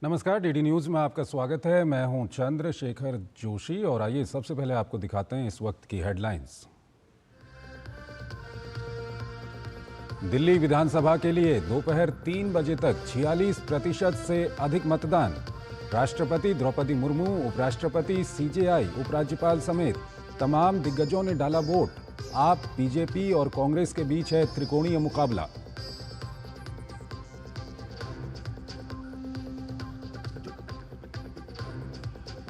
नमस्कार, DD news में आपका स्वागत है। मैं हूं चंद्रशेखर जोशी और आइए सबसे पहले आपको दिखाते हैं इस वक्त की हेडलाइंस। दिल्ली विधानसभा के लिए दोपहर 3 बजे तक 46% से अधिक मतदान। राष्ट्रपति द्रौपदी मुर्मू, उपराष्ट्रपति, सीजेआई, उपराज्यपाल समेत तमाम दिग्गजों ने डाला वोट। आप, बीजेपी और कांग्रेस के बीच है त्रिकोणीय मुकाबला।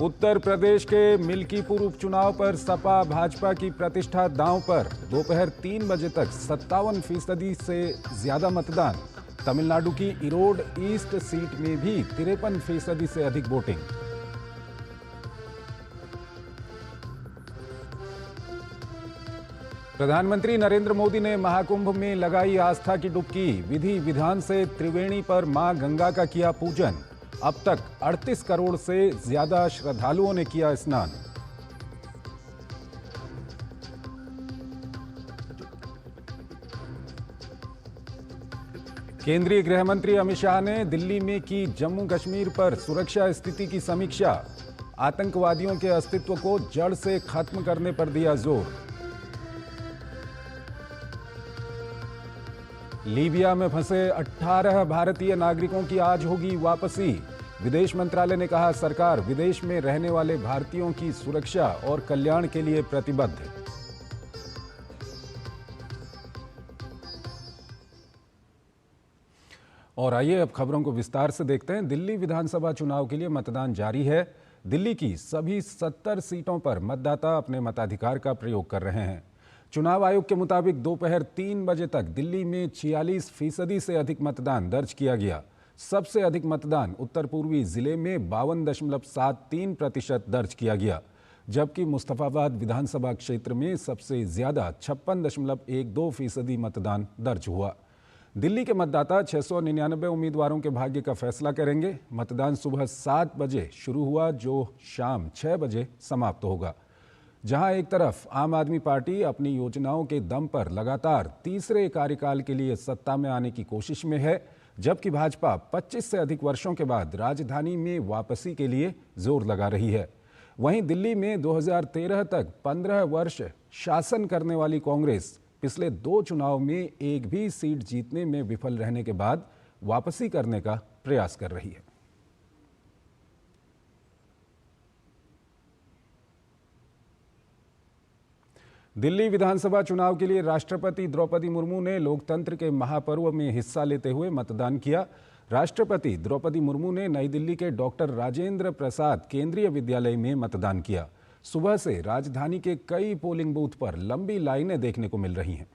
उत्तर प्रदेश के मिल्कीपुर उपचुनाव पर सपा भाजपा की प्रतिष्ठा दांव पर। दोपहर 3 बजे तक 57% से ज्यादा मतदान। तमिलनाडु की इरोड ईस्ट सीट में भी 53% से अधिक वोटिंग। प्रधानमंत्री नरेंद्र मोदी ने महाकुंभ में लगाई आस्था की डुबकी। विधि विधान से त्रिवेणी पर मां गंगा का किया पूजन। अब तक 38 करोड़ से ज्यादा श्रद्धालुओं ने किया स्नान। केंद्रीय गृह मंत्री अमित शाह ने दिल्ली में की जम्मू कश्मीर पर सुरक्षा स्थिति की समीक्षा। आतंकवादियों के अस्तित्व को जड़ से खत्म करने पर दिया जोर। लीबिया में फंसे 18 भारतीय नागरिकों की आज होगी वापसी। विदेश मंत्रालय ने कहा, सरकार विदेश में रहने वाले भारतीयों की सुरक्षा और कल्याण के लिए प्रतिबद्ध है। और आइए अब खबरों को विस्तार से देखते हैं। दिल्ली विधानसभा चुनाव के लिए मतदान जारी है। दिल्ली की सभी 70 सीटों पर मतदाता अपने मताधिकार का प्रयोग कर रहे हैं। चुनाव आयोग के मुताबिक दोपहर 3 बजे तक दिल्ली में 46% से अधिक मतदान दर्ज किया गया। सबसे अधिक मतदान उत्तर पूर्वी जिले में 52.73% दर्ज किया गया, जबकि मुस्तफाबाद विधानसभा क्षेत्र में सबसे ज्यादा 56.12% मतदान दर्ज हुआ। दिल्ली के मतदाता 699 उम्मीदवारों के भाग्य का फैसला करेंगे। मतदान सुबह 7 बजे शुरू हुआ, जो शाम 6 बजे समाप्त होगा। जहां एक तरफ आम आदमी पार्टी अपनी योजनाओं के दम पर लगातार तीसरे कार्यकाल के लिए सत्ता में आने की कोशिश में है, जबकि भाजपा 25 से अधिक वर्षों के बाद राजधानी में वापसी के लिए जोर लगा रही है। वहीं दिल्ली में 2013 तक 15 वर्ष शासन करने वाली कांग्रेस पिछले 2 चुनाव में एक भी सीट जीतने में विफल रहने के बाद वापसी करने का प्रयास कर रही है। दिल्ली विधानसभा चुनाव के लिए राष्ट्रपति द्रौपदी मुर्मू ने लोकतंत्र के महापर्व में हिस्सा लेते हुए मतदान किया। राष्ट्रपति द्रौपदी मुर्मू ने नई दिल्ली के डॉक्टर राजेंद्र प्रसाद केंद्रीय विद्यालय में मतदान किया। सुबह से राजधानी के कई पोलिंग बूथ पर लंबी लाइनें देखने को मिल रही हैं।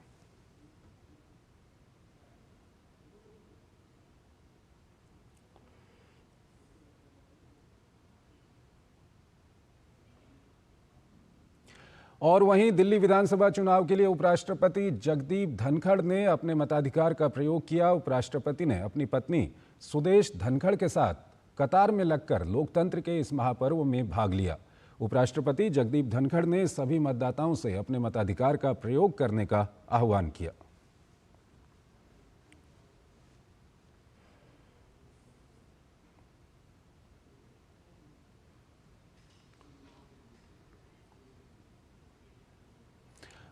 और वहीं दिल्ली विधानसभा चुनाव के लिए उपराष्ट्रपति जगदीप धनखड़ ने अपने मताधिकार का प्रयोग किया। उपराष्ट्रपति ने अपनी पत्नी सुदेश धनखड़ के साथ कतार में लगकर लोकतंत्र के इस महापर्व में भाग लिया। उपराष्ट्रपति जगदीप धनखड़ ने सभी मतदाताओं से अपने मताधिकार का प्रयोग करने का आह्वान किया।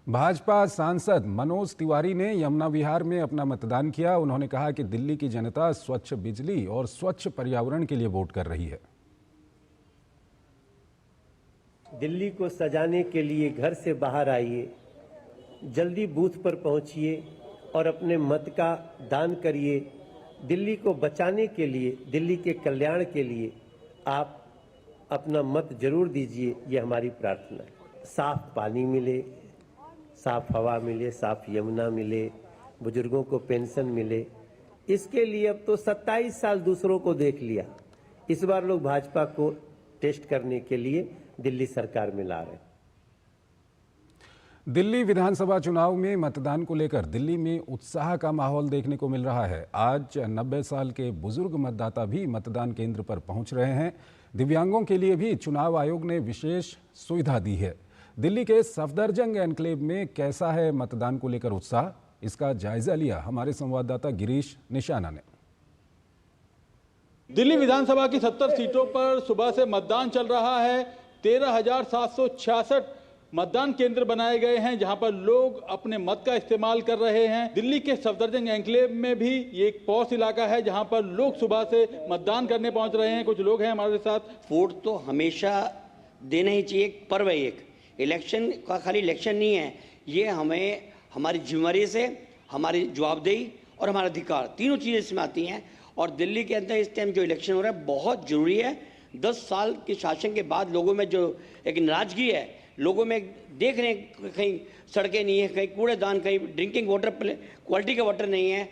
भाजपा सांसद मनोज तिवारी ने यमुना विहार में अपना मतदान किया। उन्होंने कहा कि दिल्ली की जनता स्वच्छ बिजली और स्वच्छ पर्यावरण के लिए वोट कर रही है। दिल्ली को सजाने के लिए घर से बाहर आइए, जल्दी बूथ पर पहुंचिए और अपने मत का दान करिए। दिल्ली को बचाने के लिए, दिल्ली के कल्याण के लिए आप अपना मत जरूर दीजिए, ये हमारी प्रार्थना है। साफ पानी मिले, साफ हवा मिले, साफ यमुना मिले, बुजुर्गों को पेंशन मिले, इसके लिए अब तो 27 साल दूसरों को देख लिया। इस बार लोग भाजपा को टेस्ट करने के लिए दिल्ली सरकार में ला रहे हैं। दिल्ली विधानसभा चुनाव में मतदान को लेकर दिल्ली में उत्साह का माहौल देखने को मिल रहा है। आज 90 साल के बुजुर्ग मतदाता भी मतदान केंद्र पर पहुंच रहे हैं। दिव्यांगों के लिए भी चुनाव आयोग ने विशेष सुविधा दी है। दिल्ली के सफदरजंग एनक्लेव में कैसा है मतदान को लेकर उत्साह, इसका जायजा लिया हमारे संवाददाता गिरीश निशाना ने। दिल्ली विधानसभा की 70 सीटों पर सुबह से मतदान चल रहा है। 13,766 मतदान केंद्र बनाए गए हैं जहां पर लोग अपने मत का इस्तेमाल कर रहे हैं। दिल्ली के सफदरजंग एनक्लेव में भी ये एक पॉश इलाका है जहां पर लोग सुबह से मतदान करने पहुंच रहे हैं। कुछ लोग हैं हमारे साथ। वोट तो हमेशा देना ही चाहिए, एक पर्व है। एक इलेक्शन का खाली इलेक्शन नहीं है, ये हमें हमारी जिम्मेदारी से, हमारी जवाबदेही और हमारा अधिकार, तीनों चीज़ें इसमें आती हैं। और दिल्ली के अंदर इस टाइम जो इलेक्शन हो रहा है बहुत ज़रूरी है। 10 साल के शासन के बाद लोगों में जो एक नाराजगी है, लोगों में देख रहे हैं कहीं सड़कें नहीं है, कहीं कूड़ेदान, कहीं ड्रिंकिंग वाटर क्वालिटी का वाटर नहीं है,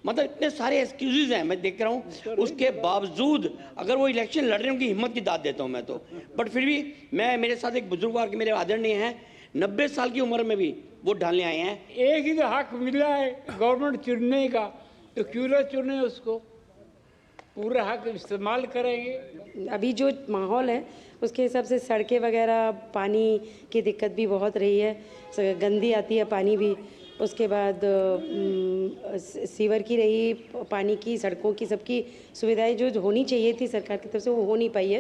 मतलब इतने सारे एक्सक्यूजेज हैं मैं देख रहा हूँ। उसके बावजूद अगर वो इलेक्शन लड़ रहे हैं, उनकी हिम्मत की दाद देता हूँ मैं तो। बट फिर भी मैं, मेरे साथ एक बुजुर्ग मेरे आदरणीय हैं, 90 साल की उम्र में भी वोट डालने आए हैं। एक ही तो हक मिला है गवर्नमेंट चुनने का, तो क्यों ना चुने उसको, पूरा हक इस्तेमाल करेंगे। अभी जो माहौल है उसके हिसाब से सड़कें वगैरह, पानी की दिक्कत भी बहुत रही है, गंदी आती है पानी भी। उसके बाद सीवर की रही, पानी की, सड़कों की, सबकी सुविधाएं जो होनी चाहिए थी सरकार की तरफ से वो हो नहीं पाई है।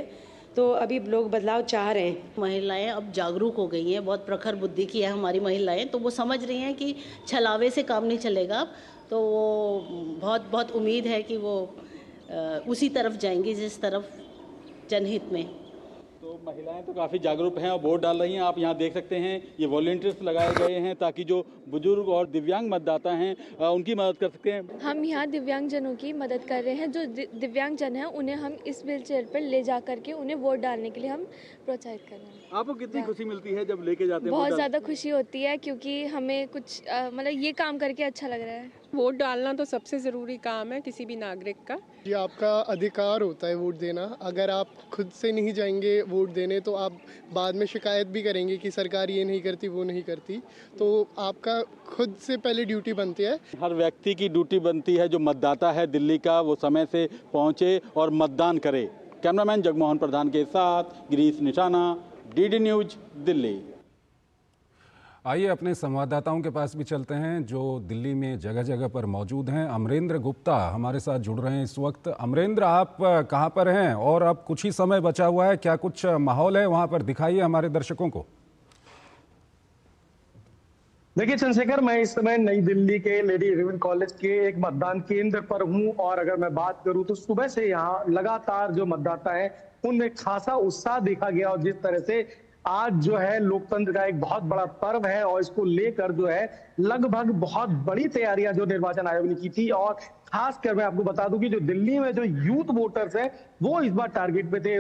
तो अभी लोग बदलाव चाह रहे हैं। महिलाएं अब जागरूक हो गई हैं, बहुत प्रखर बुद्धि की है हमारी महिलाएं, तो वो समझ रही हैं कि छलावे से काम नहीं चलेगा। तो वो बहुत उम्मीद है कि वो उसी तरफ जाएंगी जिस तरफ जनहित में। तो महिलाएं तो काफ़ी जागरूक हैं और वोट डाल रही हैं। आप यहाँ देख सकते हैं ये वॉलंटियर्स लगाए गए हैं ताकि जो बुजुर्ग और दिव्यांग मतदाता हैं उनकी मदद कर सकते हैं। हम यहाँ दिव्यांगजनों की मदद कर रहे हैं। जो दिव्यांगजन हैं उन्हें हम इस व्हील चेयर पर ले जा करके उन्हें वोट डालने के लिए हम प्रोत्साहित कर रहे हैं। आपको कितनी खुशी मिलती है जब लेके जाते हैं? बहुत ज़्यादा खुशी होती है क्योंकि हमें कुछ मतलब ये काम करके अच्छा लग रहा है। वोट डालना तो सबसे ज़रूरी काम है किसी भी नागरिक का। ये आपका अधिकार होता है वोट देना। अगर आप खुद से नहीं जाएंगे वोट देने तो आप बाद में शिकायत भी करेंगे कि सरकार ये नहीं करती, वो नहीं करती। तो आपका खुद से पहले ड्यूटी बनती है। हर व्यक्ति की ड्यूटी बनती है, जो मतदाता है दिल्ली का, वो समय से पहुंचे और मतदान करे। कैमरामैन जगमोहन प्रधान के साथ गिरीश निशाना, डीडी न्यूज, दिल्ली। आइए अपने संवाददाताओं के पास भी चलते हैं जो दिल्ली में जगह जगह पर मौजूद हैं। अमरेंद्र गुप्ता हमारे साथ जुड़ रहे हैं इस वक्त। अमरेंद्र, आप कहां पर हैं और अब कुछ ही समय बचा हुआ है, क्या कुछ माहौल है वहां पर, दिखाइए हमारे दर्शकों को। देखिए चंद्रशेखर, मैं इस समय नई दिल्ली के लेडी इरविन कॉलेज के एक मतदान केंद्र पर हूं और अगर मैं बात करूं तो सुबह से यहाँ लगातार जो मतदाता हैं उनमें खासा उत्साह देखा गया। और जिस तरह से आज जो है लोकतंत्र का एक बहुत बड़ा पर्व है और इसको लेकर जो है लगभग बहुत बड़ी तैयारियां जो निर्वाचन आयोग ने की थी। और खासकर मैं आपको बता दूं कि जो दिल्ली में जो यूथ वोटर्स हैं वो इस बार टारगेट पे थे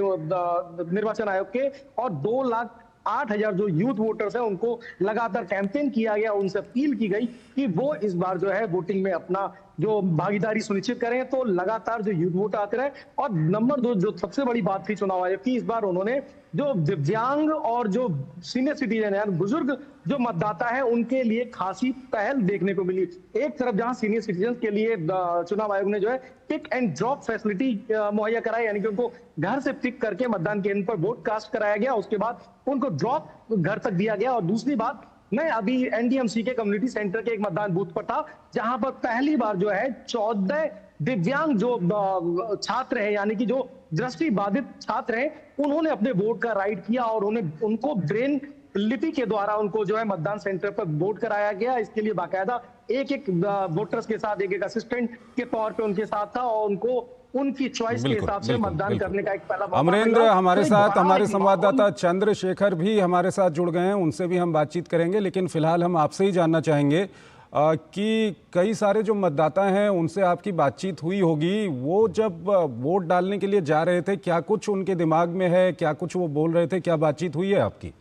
निर्वाचन आयोग के, और 2,08,000 जो यूथ वोटर्स हैं उनको लगातार कैंपेन किया गया, उनसे अपील की गई कि वो इस बार जो है वोटिंग में अपना जो भागीदारी सुनिश्चित करें। तो लगातार जो यूथ वोट आते रहे। और नंबर 2 जो सबसे बड़ी बात थी चुनाव आयोग की, इस बार उन्होंने जो दिव्यांग और जो सीनियर सिटीजन है, बुजुर्ग जो मतदाता है, उनके लिए खासी पहल देखने को मिली। एक तरफ जहां सीनियर सिटीजन के लिए चुनाव आयोग ने जो है पिक एंड ड्रॉप फैसिलिटी मुहैया कराई, यानी कि उनको घर से पिक करके मतदान केंद्र पर वोट कास्ट कराया गया, उसके बाद उनको ड्रॉप घर तक दिया गया। और दूसरी बात, मैं अभी एनडीएमसी के कम्युनिटी सेंटर के एक मतदान बूथ पर था जहां पर पहली बार जो है 14 दिव्यांग जो छात्र हैं, यानी कि जो दृष्टि बाधित छात्र हैं, उन्होंने अपने वोट का राइट किया और उनको ब्रेन लिपि के द्वारा उनको जो है मतदान सेंटर पर वोट कराया गया। इसके लिए बाकायदा एक वोटर्स के साथ एक असिस्टेंट के तौर पे उनके साथ था और उनको उनकी चॉइस के हिसाब से मतदान करने का एक पहला मौका अमरेंद्र मिला। हमारे तो साथ हमारे संवाददाता चंद्रशेखर भी हमारे साथ जुड़ गए हैं, उनसे भी हम बातचीत करेंगे। लेकिन फिलहाल हम आपसे ही जानना चाहेंगे कि कई सारे जो मतदाता हैं उनसे आपकी बातचीत हुई होगी, वो जब वोट डालने के लिए जा रहे थे क्या कुछ उनके दिमाग में है, क्या कुछ वो बोल रहे थे, क्या बातचीत हुई है आपकी?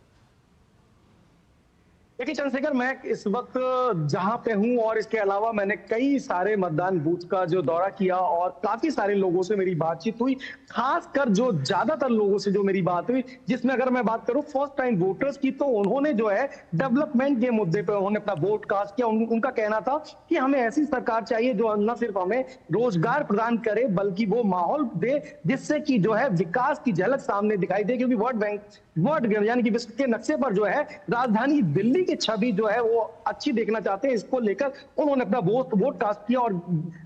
देखिए चंद्रशेखर, मैं इस वक्त जहां पे हूं और इसके अलावा मैंने कई सारे मतदान बूथ का जो दौरा किया और काफी सारे लोगों से मेरी बातचीत हुई, खासकर जो ज्यादातर लोगों से जो मेरी बात हुई, जिसमें अगर मैं बात करूं फर्स्ट टाइम वोटर्स की, तो उन्होंने जो है डेवलपमेंट के मुद्दे पे उन्होंने अपना वोट कास्ट किया। उनका कहना था कि हमें ऐसी सरकार चाहिए जो न सिर्फ हमें रोजगार प्रदान करे बल्कि वो माहौल दे जिससे कि जो है विकास की झलक सामने दिखाई दे, क्योंकि वर्ल्ड यानी कि विश्व के नक्शे पर जो है राजधानी दिल्ली की छवि जो है वो अच्छी देखना चाहते हैं। इसको लेकर उन्होंने अपना वोट कास्ट किया। और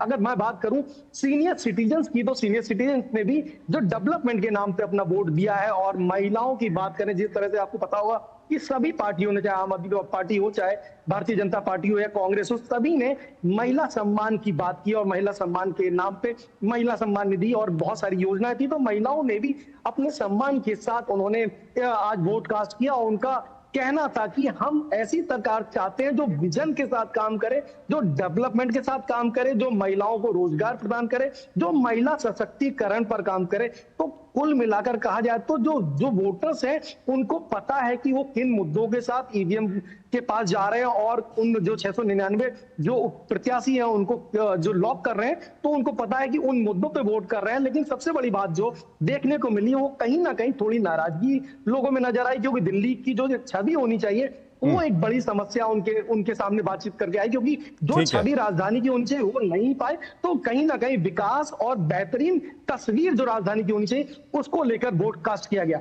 अगर मैं बात करूं सीनियर सिटीजन्स की, तो सीनियर सिटीजन्स ने भी जो डेवलपमेंट के नाम पे अपना वोट दिया है। और महिलाओं की बात करें, जिस तरह से आपको पता होगा कि सभी पार्टियों ने, चाहे आम आदमी पार्टी हो, चाहे भारतीय जनता पार्टी हो या कांग्रेस हो, सभी ने महिला सम्मान की बात की और महिला सम्मान के नाम पे महिला सम्मान निधि और बहुत सारी योजनाएं थी। तो महिलाओं ने भी अपने सम्मान के साथ उन्होंने आज वोट कास्ट किया। और उनका कहना था कि हम ऐसी सरकार चाहते हैं जो विजन के साथ काम करे, जो डेवलपमेंट के साथ काम करे, जो महिलाओं को रोजगार प्रदान करे, जो महिला सशक्तिकरण पर काम करे। तो कुल मिलाकर कहा जाए तो जो वोटर्स हैं उनको पता है कि वो किन मुद्दों के साथ ईवीएम के पास जा रहे हैं। और उन जो 699 जो प्रत्याशी हैं उनको जो लॉक कर रहे हैं, तो उनको पता है कि उन मुद्दों पे वोट कर रहे हैं। लेकिन सबसे बड़ी बात जो देखने को मिली वो कहीं ना कहीं थोड़ी नाराजगी लोगों में नजर आई, क्योंकि दिल्ली की जो छवि होनी चाहिए वो एक बड़ी समस्या उनके सामने बातचीत करके आई, क्योंकि जो छवि राजधानी की होनी चाहिए वो नहीं पाए। तो कहीं ना कहीं विकास और बेहतरीन तस्वीर जो राजधानी की होनी चाहिए उसको लेकर वोट कास्ट किया गया।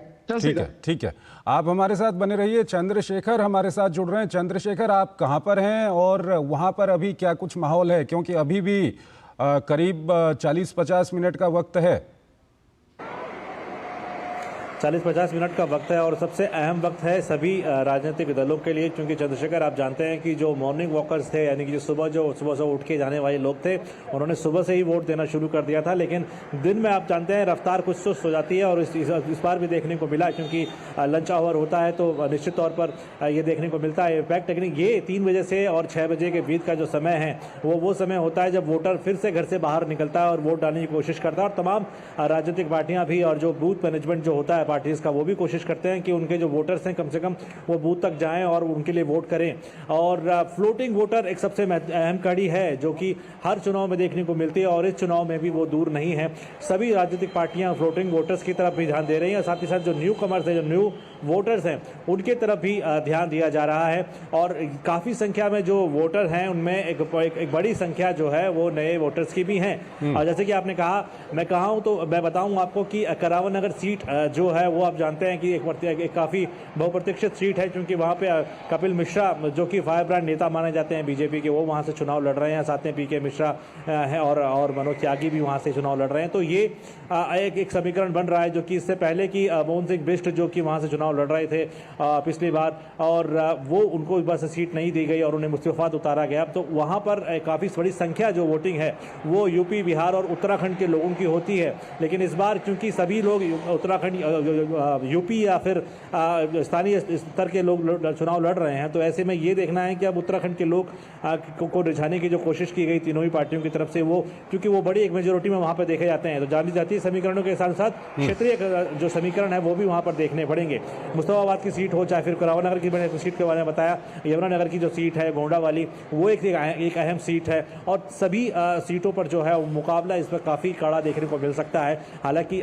ठीक है, आप हमारे साथ बने रहिए। चंद्रशेखर हमारे साथ जुड़ रहे हैं। चंद्रशेखर, आप कहां पर हैं और वहां पर अभी क्या कुछ माहौल है, क्योंकि अभी भी करीब 40-50 मिनट का वक्त है। 40-50 मिनट का वक्त है और सबसे अहम वक्त है सभी राजनीतिक दलों के लिए, क्योंकि चंद्रशेखर आप जानते हैं कि जो मॉर्निंग वॉकर्स थे, यानी कि जो सुबह से उठ के जाने वाले लोग थे, उन्होंने सुबह से ही वोट देना शुरू कर दिया था। लेकिन दिन में आप जानते हैं रफ्तार कुछ सुस्त हो जाती है और इस बार भी देखने को मिला, क्योंकि लंच आवर होता है तो निश्चित तौर पर ये देखने को मिलता है। इनफैक्ट लेकिन ये 3 बजे से और 6 बजे के बीच का जो समय है वो समय होता है जब वोटर फिर से घर से बाहर निकलता है और वोट डालने की कोशिश करता है। और तमाम राजनीतिक पार्टियां भी और जो बूथ मैनेजमेंट जो होता है पार्टीज का, वो भी कोशिश करते हैं कि उनके जो वोटर्स हैं कम से कम वो बूथ तक जाएं और उनके लिए वोट करें। और फ्लोटिंग वोटर एक सबसे अहम कड़ी है जो कि हर चुनाव में देखने को मिलती है और इस चुनाव में भी वो दूर नहीं है। सभी राजनीतिक पार्टियां फ्लोटिंग वोटर्स की तरफ भी ध्यान दे रही हैं, साथ ही साथ जो न्यू कमर्स है, जो न्यू वोटर्स हैं, उनके तरफ भी ध्यान दिया जा रहा है। और काफ़ी संख्या में जो वोटर हैं उनमें एक बड़ी संख्या जो है वो नए वोटर्स की भी हैं। और जैसे कि आपने कहा, मैं कहा हूँ तो मैं बताऊँ आपको कि करावन नगर सीट जो है वो आप जानते हैं कि एक काफ़ी बहुप्रतीक्षित सीट है, क्योंकि वहाँ पे कपिल मिश्रा जो कि फायर ब्रांड नेता माने जाते हैं बीजेपी के, वो वहाँ से चुनाव लड़ रहे हैं। साथ में पीके मिश्रा हैं और मनोज त्यागी भी वहाँ से चुनाव लड़ रहे हैं। तो ये एक समीकरण बन रहा है, जो कि इससे पहले कि मोहन सिंह बिष्ट जो कि वहाँ से चुनाव लड़ रहे थे पिछली बार, और वो उनको इस बार से सीट नहीं दी गई और उन्हें मुस्तफात उतारा गया। तो वहाँ पर काफ़ी बड़ी संख्या जो वोटिंग है वो यूपी, बिहार और उत्तराखंड के लोगों की होती है। लेकिन इस बार क्योंकि सभी लोग उत्तराखंड, यूपी या फिर स्थानीय स्तर के लोग चुनाव लड़ रहे हैं, तो ऐसे में ये देखना है कि अब उत्तराखंड के लोग को रिझाने की जो कोशिश की गई तीनों ही पार्टियों की तरफ से, वो क्योंकि वो बड़ी एक मेजोरिटी में वहाँ पर देखे जाते हैं, तो जानी जाती है समीकरणों के साथ साथ क्षेत्रीय जो समीकरण है वो भी वहाँ पर देखने पड़ेंगे। मुस्तफाबाद की सीट हो, चाहे फिर करावन नगर की सीट के बारे में बताया, यमुनानगर की जो सीट है गोंडा वाली, वो एक अहम सीट है। और सभी सीटों पर जो है मुकाबला इस पर काफ़ी कड़ा देखने को मिल सकता है। हालांकि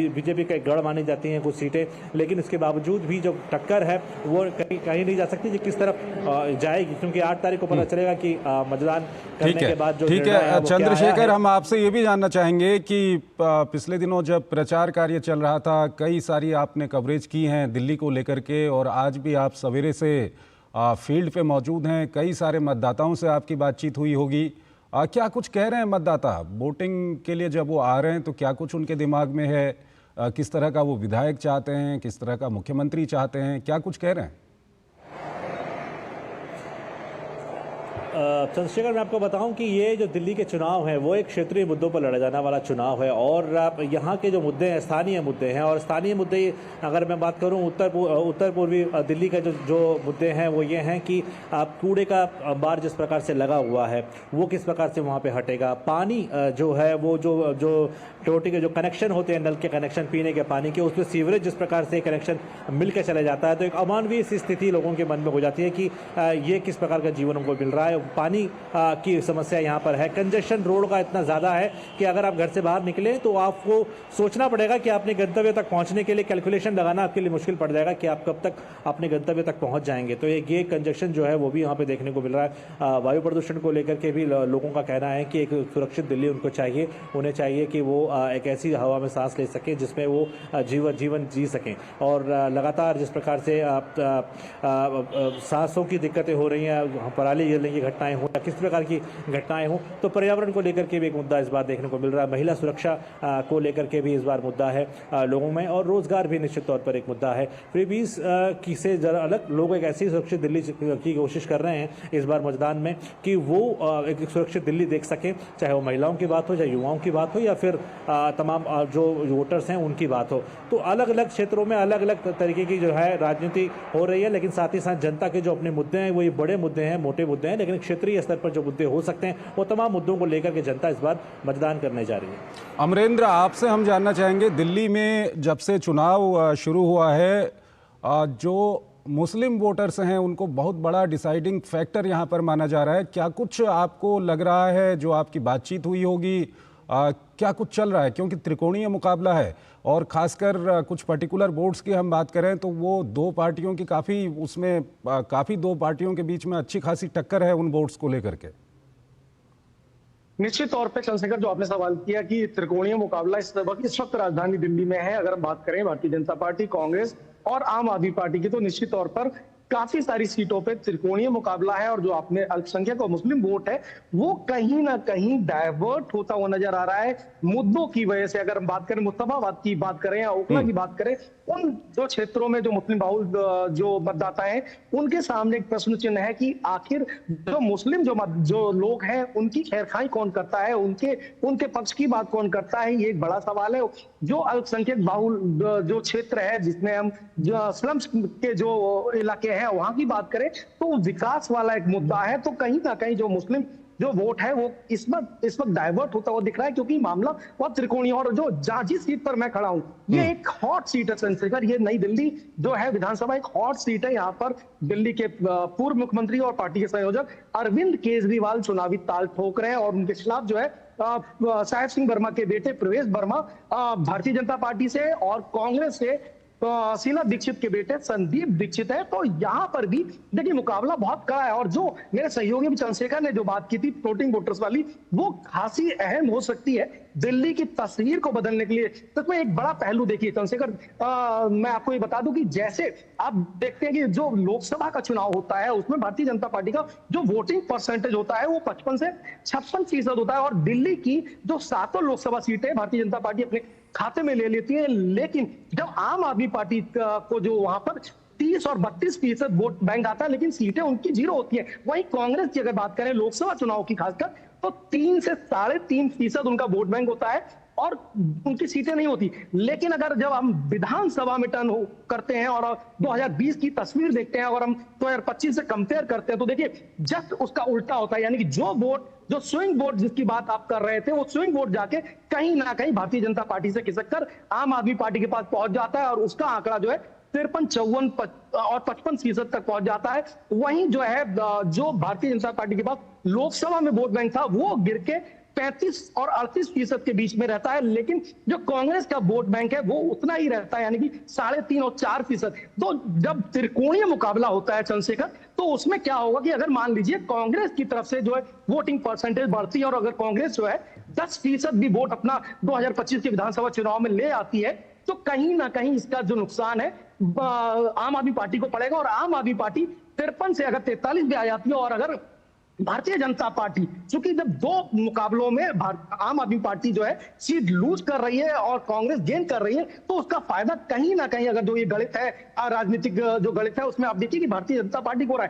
बीजेपी का गढ़ मानी जाती हैं कुछ सीटें, लेकिन इसके बावजूद भी जो टक्कर है वो कहीं नहीं जा सकती कि किस तरफ जाएगी, क्योंकि 8 तारीख को पता चलेगा कि मतदान करने के बाद जो ठीक है चंद्रशेखर, हम आपसे ये भी जानना चाहेंगे कि पिछले दिनों जब प्रचार कार्य चल रहा था, कई सारी आपने कवरेज की हैं दिल्ली को लेकर के, और आज भी आप सवेरे से फील्ड पे मौजूद हैं, कई सारे मतदाताओं से आपकी बातचीत हुई होगी। क्या कुछ कह रहे हैं मतदाता वोटिंग के लिए जब वो आ रहे हैं, तो क्या कुछ उनके दिमाग में है? किस तरह का वो विधायक चाहते हैं, किस तरह का मुख्यमंत्री चाहते हैं, क्या कुछ कह रहे हैं? चंद्रशेखर, मैं आपको बताऊं कि ये जो दिल्ली के चुनाव हैं वो एक क्षेत्रीय मुद्दों पर लड़ा जाने वाला चुनाव है और यहाँ के जो मुद्दे हैं स्थानीय मुद्दे हैं। और स्थानीय मुद्दे अगर मैं बात करूं उत्तर पूर्वी दिल्ली का जो मुद्दे हैं वो ये हैं कि कूड़े का अंबार जिस प्रकार से लगा हुआ है वो किस प्रकार से वहाँ पे हटेगा। पानी जो है वो जो टोटी के जो कनेक्शन होते हैं, नल के कनेक्शन पीने के पानी के, उसमें सीवरेज जिस प्रकार से कनेक्शन मिल के चला जाता है तो एक अमानवीय सी स्थिति लोगों के मन में हो जाती है कि ये किस प्रकार का जीवन उनको मिल रहा है। पानी की समस्या यहाँ पर है। कंजेशन रोड का इतना ज़्यादा है कि अगर आप घर से बाहर निकलें तो आपको सोचना पड़ेगा कि अपने गंतव्य तक पहुँचने के लिए कैलकुलेशन लगाना आपके लिए मुश्किल पड़ जाएगा कि आप कब तक अपने गंतव्य तक पहुँच जाएंगे। तो ये कंजेशन जो है वो भी यहाँ पे देखने को मिल रहा है। वायु प्रदूषण को लेकर के भी लोगों का कहना है कि एक सुरक्षित दिल्ली उनको चाहिए। उन्हें चाहिए कि वो एक ऐसी हवा में सांस ले सकें जिसमें वो जीवन जी सकें। और लगातार जिस प्रकार से सांसों की दिक्कतें हो रही हैं, पराली जलने की घटनाएं हो या किस प्रकार की घटनाएं हो, तो पर्यावरण को लेकर के भी एक मुद्दा इस बार देखने को मिल रहा है। महिला सुरक्षा को लेकर के भी इस बार मुद्दा है लोगों में, और रोजगार भी निश्चित तौर पर एक मुद्दा है। फ्रीबीज की से जरा अलग लोग एक ऐसी सुरक्षित दिल्ली की कोशिश कर रहे हैं इस बार मतदान में कि वो एक सुरक्षित दिल्ली देख सकें, चाहे वो महिलाओं की बात हो, चाहे युवाओं की बात हो, या फिर तमाम जो वोटर्स हैं उनकी बात हो। तो अलग अलग क्षेत्रों में अलग अलग तरीके की जो है राजनीति हो रही है, लेकिन साथ ही साथ जनता के जो अपने मुद्दे हैं वो ये बड़े मुद्दे हैं, मोटे मुद्दे हैं, लेकिन क्षेत्रीय स्तर पर जो मुद्दे हो सकते हैं वो तमाम मुद्दों को लेकर के जनता इस बार मतदान करने जा रही है। अमरेंद्र, आपसे हम जानना चाहेंगे, दिल्ली में जब से चुनाव शुरू हुआ है जो मुस्लिम वोटर्स हैं उनको बहुत बड़ा डिसाइडिंग फैक्टर यहाँ पर माना जा रहा है। क्या कुछ आपको लग रहा है, जो आपकी बातचीत हुई होगी, क्या कुछ चल रहा है? क्योंकि त्रिकोणीय मुकाबला है और खासकर कुछ पर्टिकुलर वोट्स की हम बात करें तो वो दो पार्टियों की काफ़ी दो पार्टियों के बीच में अच्छी खासी टक्कर है उन वोट्स को लेकर के। निश्चित तौर पे चंद्रशेखर, जो आपने सवाल किया कि त्रिकोणीय मुकाबला इस वक्त राजधानी दिल्ली में है, अगर हम बात करें भारतीय जनता पार्टी, कांग्रेस और आम आदमी पार्टी की, तो निश्चित तौर पर काफी सारी सीटों पे त्रिकोणीय मुकाबला है। और जो आपने अल्पसंख्यक और मुस्लिम वोट है वो कहीं ना कहीं डाइवर्ट होता हुआ नजर आ रहा है मुद्दों की वजह से। अगर हम बात करें मुस्तफाबाद की बात करें या ओखला की बात करें, उन जो क्षेत्रों में जो मुस्लिम बहुल जो मतदाता हैं उनके सामने एक प्रश्न चिन्ह है कि आखिर जो मुस्लिम जो लोग हैं उनकी खैरखाई कौन करता है, उनके पक्ष की बात कौन करता है, ये एक बड़ा सवाल है। जो अल्पसंख्यक बहुल जो क्षेत्र है जिसमें हम स्लम्स के जो इलाके हैं वहां की बात करें तो विकास वाला एक मुद्दा है। तो कहीं ना कहीं जो मुस्लिम जो वोट है वो इस वक्त डाइवर्ट होता हुआ दिख रहा है, क्योंकि मामला बहुत त्रिकोणीय। और जो जिस सीट पर मैं खड़ा हूं ये एक हॉट सीट है चंद्रशेखर। ये नई दिल्ली जो है विधानसभा एक हॉट सीट है। यहाँ पर दिल्ली के पूर्व मुख्यमंत्री और पार्टी के संयोजक अरविंद केजरीवाल चुनावी ताल ठोक रहे हैं और उनके खिलाफ जो है साहेब सिंह वर्मा के बेटे प्रवेश वर्मा भारतीय जनता पार्टी से और कांग्रेस से शीला दीक्षित के बेटे संदीप दीक्षित है। तो यहाँ पर भी देखिए मुकाबला बहुत कड़ा है। और जो मेरे सहयोगी चंद्रशेखर ने जो बात की थी फ्लोटिंग वोटर्स वाली, वो खासी अहम हो सकती है दिल्ली की तस्वीर को बदलने के लिए। तो इसमें एक बड़ा पहलू देखिए चंद्रशेखर, मैं आपको ये बता दूं कि जैसे आप देखते हैं कि जो लोकसभा का चुनाव होता है उसमें भारतीय जनता पार्टी का जो वोटिंग परसेंटेज होता है वो 55 से 56% होता है। और दिल्ली की जो 7 लोकसभा सीटें भारतीय जनता पार्टी अपने खाते में ले लेती है। लेकिन जब आम आदमी पार्टी को जो वहां पर 30 और 32% वोट बैंक आता है, लेकिन सीटें उनकी 0 होती है। वहीं कांग्रेस की अगर बात करें लोकसभा चुनाव की खासकर, तो 3 से 3.5% उनका वोट बैंक होता है और उनकी सीटें नहीं होती। लेकिन अगर जब हम विधानसभा में टर्न करते हैं और 2020 की तस्वीर देखते हैं और हम 2025 से कंपेयर करते हैं तो देखिए जस्ट उसका उल्टा होता है। यानी कि जो स्विंग वोट जिसकी बात आप कर रहे थे, वो स्विंग वोट जाके कहीं ना कहीं भारतीय जनता पार्टी से खिसक कर आम आदमी पार्टी के पास पहुंच जाता है और उसका आंकड़ा जो है 53, 54 और 55% तक पहुंच जाता है। वहीं जो है जो भारतीय जनता पार्टी के पास लोकसभा में वोट बैंक था वो गिर के 35 और 38% के बीच में रहता है। लेकिन जो कांग्रेस का वोट बैंक है वो उतना ही रहता है, यानी कि 3.5 और 4%। तो जब त्रिकोणीय मुकाबला होता है चंद्रशेखर, तो उसमें क्या होगा कि अगर मान लीजिए कांग्रेस की तरफ से जो है वोटिंग परसेंटेज बढ़ती है और अगर कांग्रेस जो है 10% भी वोट अपना 2025 के विधानसभा चुनाव में ले आती है, तो कहीं ना कहीं इसका जो नुकसान है आम आदमी पार्टी को पड़ेगा। और आम आदमी पार्टी 53 से अगर 43 भी आ जाती है और अगर भारतीय जनता पार्टी, क्योंकि जब दो मुकाबलों में आम आदमी पार्टी जो है सीट लूज कर रही है और कांग्रेस गेन कर रही है, तो उसका फायदा कहीं ना कहीं, अगर जो ये गणित है राजनीतिक जो गणित है उसमें आप देखिए कि भारतीय जनता पार्टी को रहा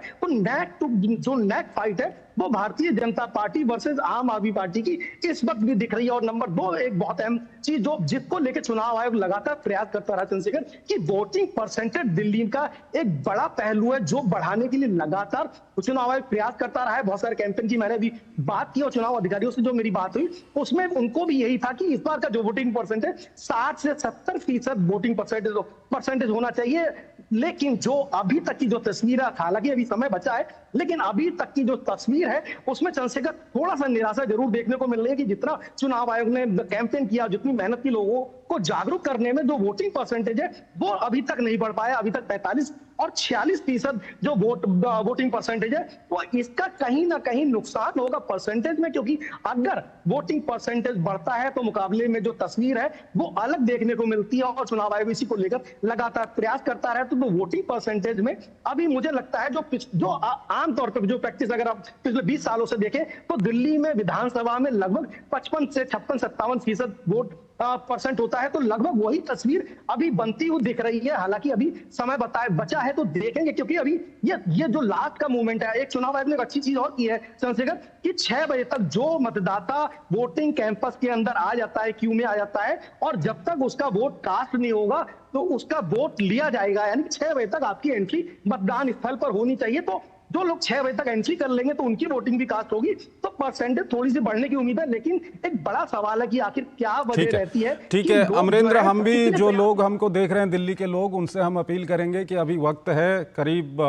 है, तो जो नेट फाइट है वो भारतीय जनता पार्टी वर्सेस आम आदमी पार्टी की इस वक्त भी दिख रही है। और नंबर 2 एक बहुत अहम चीज जो जिसको लेकर चुनाव आयोग लगातार प्रयास करता रहा चंद्रशेखर, कि वोटिंग परसेंटेज दिल्ली का एक बड़ा पहलू है जो बढ़ाने के लिए लगातार चुनाव आयोग प्रयास करता रहा है। बहुत सारे कैंपेन की मैंने भी बात की और चुनाव अधिकारियों से जो मेरी बात हुई उसमें उनको भी यही था कि इस बार का जो वोटिंग परसेंटेज 60 से 70% वोटिंग परसेंटेज होना चाहिए। लेकिन जो अभी तक की जो तस्वीर है, हालांकि अभी समय बचा है, लेकिन अभी तक की जो तस्वीर है उसमें चंद्रशेखर थोड़ा सा निराशा जरूर देखने को मिल रही है कि जितना चुनाव आयोग ने कैंपेन किया, जितनी मेहनत की लोगों को जागरूक करने में, जो वोटिंग परसेंटेज है वो अभी तक नहीं बढ़ पाया। अभी तक 45 और 46% जो वोटिंग परसेंटेज है वो इसका कहीं ना कहीं नुकसान होगा परसेंटेज में, क्योंकि अगर वोटिंग परसेंटेज बढ़ता है तो मुकाबले में जो तस्वीर है वो अलग देखने को मिलती है और चुनाव आयोग इसी को लेकर लगातार प्रयास करता रहे। तो वोटिंग परसेंटेज में अभी मुझे लगता है जो आमतौर पर जो प्रैक्टिस अगर आप पिछले 20 सालों से देखें तो दिल्ली में विधानसभा में लगभग 55 से 56-57% वोट परसेंट होता है, तो लगभग वही तस्वीर अभी बनती हुई दिख रही है। हालांकि अभी समय बचा है तो देखेंगे, क्योंकि अभी ये जो लास्ट का मूवमेंट है, एक चुनाव आयोग ने एक अच्छी चीज और की है चंद्रशेखर कि 6 बजे तक जो मतदाता वोटिंग कैंपस के अंदर आ जाता है, क्यू में आ जाता है, और जब तक उसका वोट कास्ट नहीं होगा तो उसका वोट लिया जाएगा। यानी 6 बजे तक आपकी एंट्री मतदान स्थल पर होनी चाहिए। तो जो लोग 6 बजे तक एंट्री कर लेंगे तो उनकी वोटिंग भी कास्ट होगी, तो परसेंटेज थोड़ी सी बढ़ने की उम्मीद है। लेकिन एक बड़ा सवाल है कि आखिर क्या वजह रहती है। ठीक है अमरेंद्र, हम भी जो लोग हमको देख रहे हैं दिल्ली के लोग, उनसे हम अपील करेंगे कि अभी वक्त है, करीब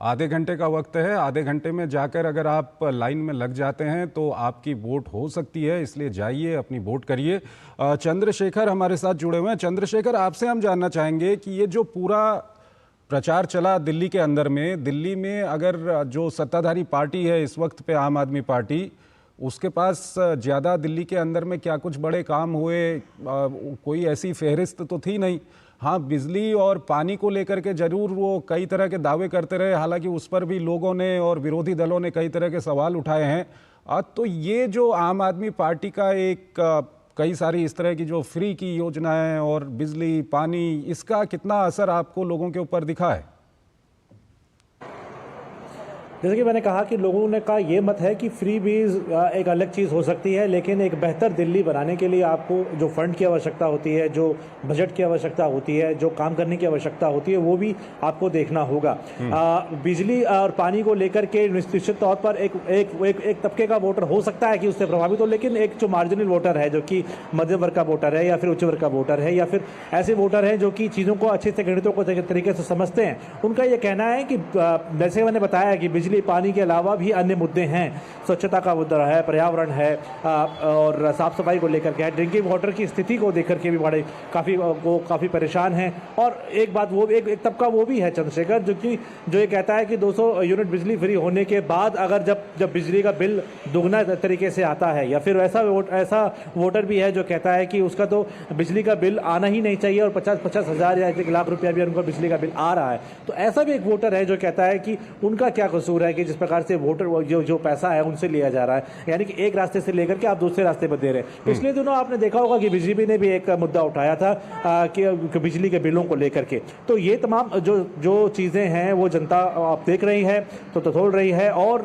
आधे घंटे का वक्त है। आधे घंटे में जाकर अगर आप लाइन में लग जाते हैं तो आपकी वोट हो सकती है, इसलिए जाइए अपनी वोट करिए। चंद्रशेखर हमारे साथ जुड़े हुए हैं। चंद्रशेखर, आपसे हम जानना चाहेंगे कि ये जो पूरा प्रचार चला दिल्ली के अंदर में, दिल्ली में अगर जो सत्ताधारी पार्टी है इस वक्त पे आम आदमी पार्टी, उसके पास ज़्यादा दिल्ली के अंदर में क्या कुछ बड़े काम हुए? कोई ऐसी फहरिस्त तो थी नहीं। हाँ, बिजली और पानी को लेकर के जरूर वो कई तरह के दावे करते रहे, हालांकि उस पर भी लोगों ने और विरोधी दलों ने कई तरह के सवाल उठाए हैं। तो ये जो आम आदमी पार्टी का एक कई सारी इस तरह की जो फ्री की योजनाएं और बिजली पानी, इसका कितना असर आपको लोगों के ऊपर दिखा है? जैसे कि मैंने कहा कि लोगों ने का ये मत है कि फ्री बीज एक अलग चीज़ हो सकती है, लेकिन एक बेहतर दिल्ली बनाने के लिए आपको जो फंड की आवश्यकता होती है, जो बजट की आवश्यकता होती है, जो काम करने की आवश्यकता होती है, वो भी आपको देखना होगा। बिजली और पानी को लेकर के निश्चित तौर पर एक तबके का वोटर हो सकता है कि उससे प्रभावित हो, लेकिन एक जो मार्जिनल वोटर है, जो कि मध्यम वर्ग का वोटर है या फिर उच्च वर्ग का वोटर है या फिर ऐसे वोटर हैं जो कि चीज़ों को अच्छे से, गणितों को तरीके से समझते हैं, उनका ये कहना है कि जैसे मैंने बताया कि बिजली पानी के अलावा भी अन्य मुद्दे हैं, स्वच्छता का मुद्दा है, पर्यावरण है और साफ सफाई को लेकर के है, ड्रिंकिंग वाटर की स्थिति को देख करके भी बड़े काफ़ी परेशान हैं। और एक बात वो एक तबका वो भी है चंद्रशेखर जो ये कहता है कि 200 यूनिट बिजली फ्री होने के बाद अगर जब बिजली का बिल दुगना तरीके से आता है, या फिर ऐसा वोटर भी है जो कहता है कि उसका तो बिजली का बिल आना ही नहीं चाहिए और 50 हज़ार या 1 लाख रुपया भी उनका बिजली का बिल आ रहा है। तो ऐसा भी एक वोटर है जो कहता है कि उनका क्या कसूर है कि जिस प्रकार से वोटर जो पैसा है उनसे लिया जा रहा है, यानी कि एक रास्ते से लेकर के आप दूसरे रास्ते पर दे रहे हैं। पिछले दिनों आपने देखा होगा कि बीजेपी ने भी एक मुद्दा उठाया था कि बिजली के बिलों को लेकर के। तो ये तमाम जो चीज़ें हैं वो जनता आप देख रही है तो तोड़ रही है। और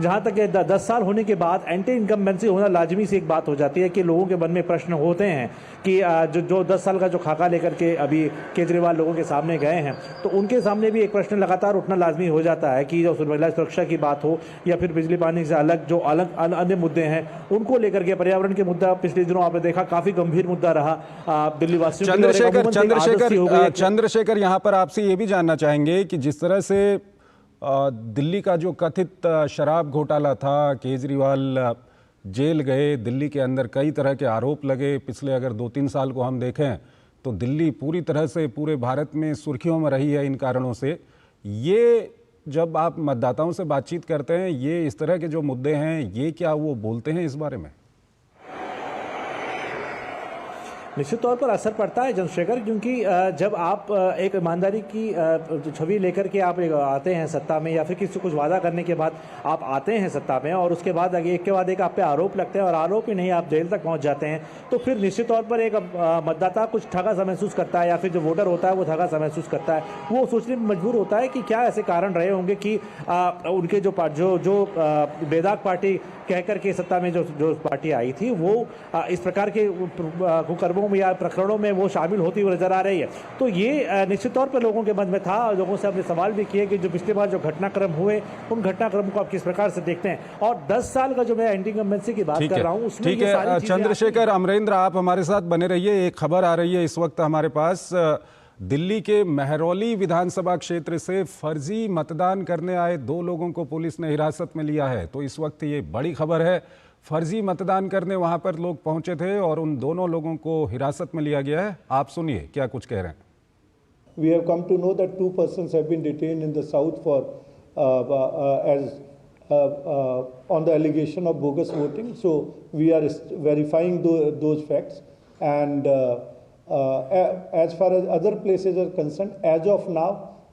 जहाँ तक 10 साल होने के बाद एंटी इनकम्बेंसी होना लाजमी सी एक बात हो जाती है कि लोगों के मन में प्रश्न होते हैं कि जो 10 साल का जो खाका लेकर के अभी केजरीवाल लोगों के सामने गए हैं, तो उनके सामने भी एक प्रश्न लगातार उठना लाजमी हो जाता है कि जो महिला सुरक्षा की बात हो या फिर बिजली पानी से अलग अन्य मुद्दे हैं उनको लेकर के, पर्यावरण के मुद्दा पिछले दिनों आपने देखा काफी गंभीर मुद्दा रहा दिल्ली वासियों। चंद्रशेखर, यहाँ पर आपसे ये भी जानना चाहेंगे कि जिस तरह से दिल्ली का जो कथित शराब घोटाला था, केजरीवाल जेल गए, दिल्ली के अंदर कई तरह के आरोप लगे, पिछले अगर 2-3 साल को हम देखें तो दिल्ली पूरी तरह से पूरे भारत में सुर्खियों में रही है इन कारणों से। ये जब आप मतदाताओं से बातचीत करते हैं, ये इस तरह के जो मुद्दे हैं, ये क्या वो बोलते हैं इस बारे में? निश्चित तौर पर असर पड़ता है चंद्रशेखर, क्योंकि जब आप एक ईमानदारी की छवि लेकर के आप आते हैं सत्ता में, या फिर किसी कुछ वादा करने के बाद आप आते हैं सत्ता में और उसके बाद एक के बाद एक आप पे आरोप लगते हैं और आरोप ही नहीं आप जेल तक पहुंच जाते हैं, तो फिर निश्चित तौर पर एक मतदाता कुछ ठगा सा महसूस करता है, या फिर जो वोटर होता है वो ठगा सा महसूस करता है। वो सोचने में मजबूर होता है कि क्या ऐसे कारण रहे होंगे कि उनके जो बेदाग पार्टी कहकर के सत्ता में जो पार्टी आई थी वो इस प्रकार के कुकर्मों में या प्रकरणों में वो शामिल होती हुई नजर आ रही है। तो ये निश्चित तौर पर लोगों के मन में था। लोगों से हमने सवाल भी किए कि जो पिछली बार जो घटनाक्रम हुए उन घटनाक्रमों को आप किस प्रकार से देखते हैं, और 10 साल का जो मैं एंटी इनकम्बेंसी की बात कर रहा हूँ उसमें ठीक है चंद्रशेखर, अमरेंद्र आप हमारे साथ बने रहिए। एक खबर आ रही है इस वक्त हमारे पास, दिल्ली के महरौली विधानसभा क्षेत्र से फर्जी मतदान करने आए 2 लोगों को पुलिस ने हिरासत में लिया है। तो इस वक्त ये बड़ी खबर है, फर्जी मतदान करने वहां पर लोग पहुंचे थे और उन दोनों लोगों को हिरासत में लिया गया है। आप सुनिए क्या कुछ कह रहे हैं। We have come to know that 2 persons have been detained in the south for on the allegation of bogus voting. So we are verifying those facts, and as far as other places are concerned, as of now,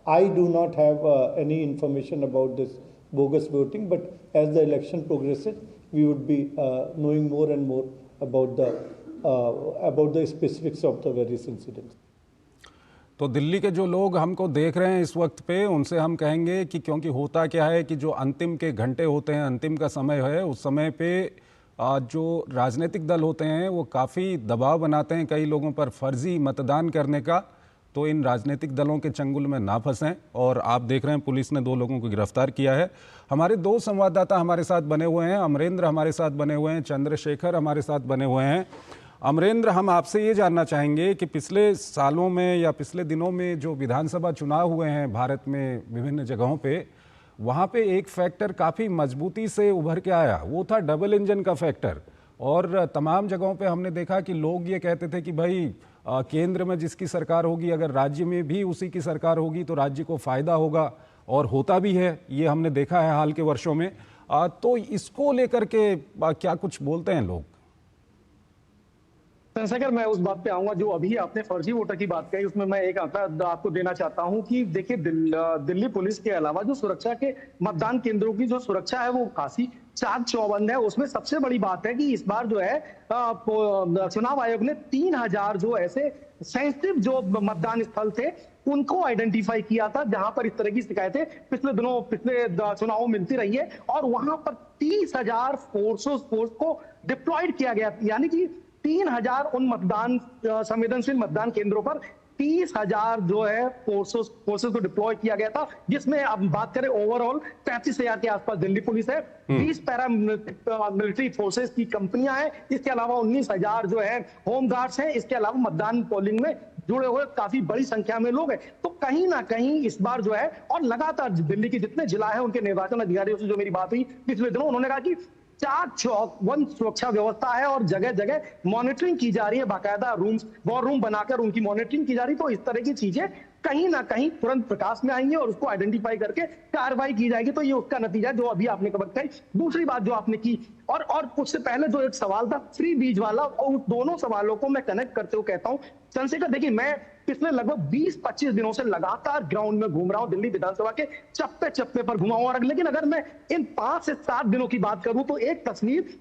I do not have any information about this bogus voting. But as the election progresses, we would be knowing more and more about the specifics of the various incidents. तो दिल्ली के जो लोग हमको देख रहे हैं इस वक्त पे, उनसे हम कहेंगे कि क्योंकि होता क्या है कि जो अंतिम के घंटे होते हैं, अंतिम का समय है, उस समय पे जो राजनीतिक दल होते हैं वो काफ़ी दबाव बनाते हैं कई लोगों पर फर्जी मतदान करने का। तो इन राजनीतिक दलों के चंगुल में ना फंसें। और आप देख रहे हैं पुलिस ने 2 लोगों को गिरफ्तार किया है। हमारे 2 संवाददाता हमारे साथ बने हुए हैं, अमरेंद्र हमारे साथ बने हुए हैं, चंद्रशेखर हमारे साथ बने हुए हैं। अमरेंद्र, हम आपसे ये जानना चाहेंगे कि पिछले सालों में या पिछले दिनों में जो विधानसभा चुनाव हुए हैं भारत में विभिन्न जगहों पे, वहाँ पे एक फैक्टर काफ़ी मजबूती से उभर के आया, वो था डबल इंजन का फैक्टर। और तमाम जगहों पे हमने देखा कि लोग ये कहते थे कि भाई केंद्र में जिसकी सरकार होगी, अगर राज्य में भी उसी की सरकार होगी तो राज्य को फ़ायदा होगा, और होता भी है, ये हमने देखा है हाल के वर्षों में। तो इसको लेकर के क्या कुछ बोलते हैं लोग? चंद्रशेखर, मैं उस बात पे आऊंगा जो अभी आपने फर्जी वोटर की बात कही, उसमें मैं एक आंकड़ा आपको देना चाहता हूं कि देखिए दिल्ली पुलिस के अलावा जो सुरक्षा के मतदान केंद्रों की जो सुरक्षा है वो काफी चाक चौबंद है। उसमें सबसे बड़ी बात है कि इस बार जो है चुनाव आयोग ने 3000 जो ऐसे सेंसिटिव जो मतदान स्थल थे उनको आइडेंटिफाई किया था जहां पर इस तरह की शिकायतें पिछले चुनावों मिलती रही है, और वहां पर 30,000 फोर्स को डिप्लॉयड किया गया। यानी कि 3000 उन मतदान संवेदनशील मतदान केंद्रों पर 30,000 जो है फोर्सेस को डिप्लॉय किया गया था, जिसमें अब बात करें ओवरऑल 35,000 के आसपास दिल्ली पुलिस है, 20 पैरा मिलिट्री फोर्सेस की कंपनियां हैं, इसके अलावा 19,000 जो है होम गार्ड्स हैं, इसके अलावा मतदान पोलिंग में जुड़े हुए काफी बड़ी संख्या में लोग हैं। तो कहीं ना कहीं इस बार जो है, और लगातार दिल्ली के जितने जिला है उनके निर्वाचन अधिकारियों से जो मेरी बात हुई पिछले दिनों, उन्होंने कहा कि चाक चौबंद सुरक्षा व्यवस्था है और जगह जगह मॉनिटरिंग की जा रही है, बाकायदा वॉर रूम बनाकर उनकी मॉनिटरिंग की जा रही। तो इस तरह की चीजें कहीं ना कहीं तुरंत प्रकाश में आएंगी और उसको आइडेंटिफाई करके कार्रवाई की जाएगी। तो ये उसका नतीजा जो अभी आपने खबर कही। दूसरी बात जो आपने की, और उससे पहले जो एक सवाल था फ्री बीज वाला, और उस दोनों सवालों को मैं कनेक्ट करते हुए कहता हूं चंद्रशेखर, देखिए मैं पिछले लगभग 20-25 दिनों से लगातार ग्राउंड में घूम रहा हूं, दिल्ली विधानसभा के चप्पे चप्पे पर घुमा हूं, लेकिन अगर मैं इन 5 से 7 दिनों की बात करूं तो एक तस्वीर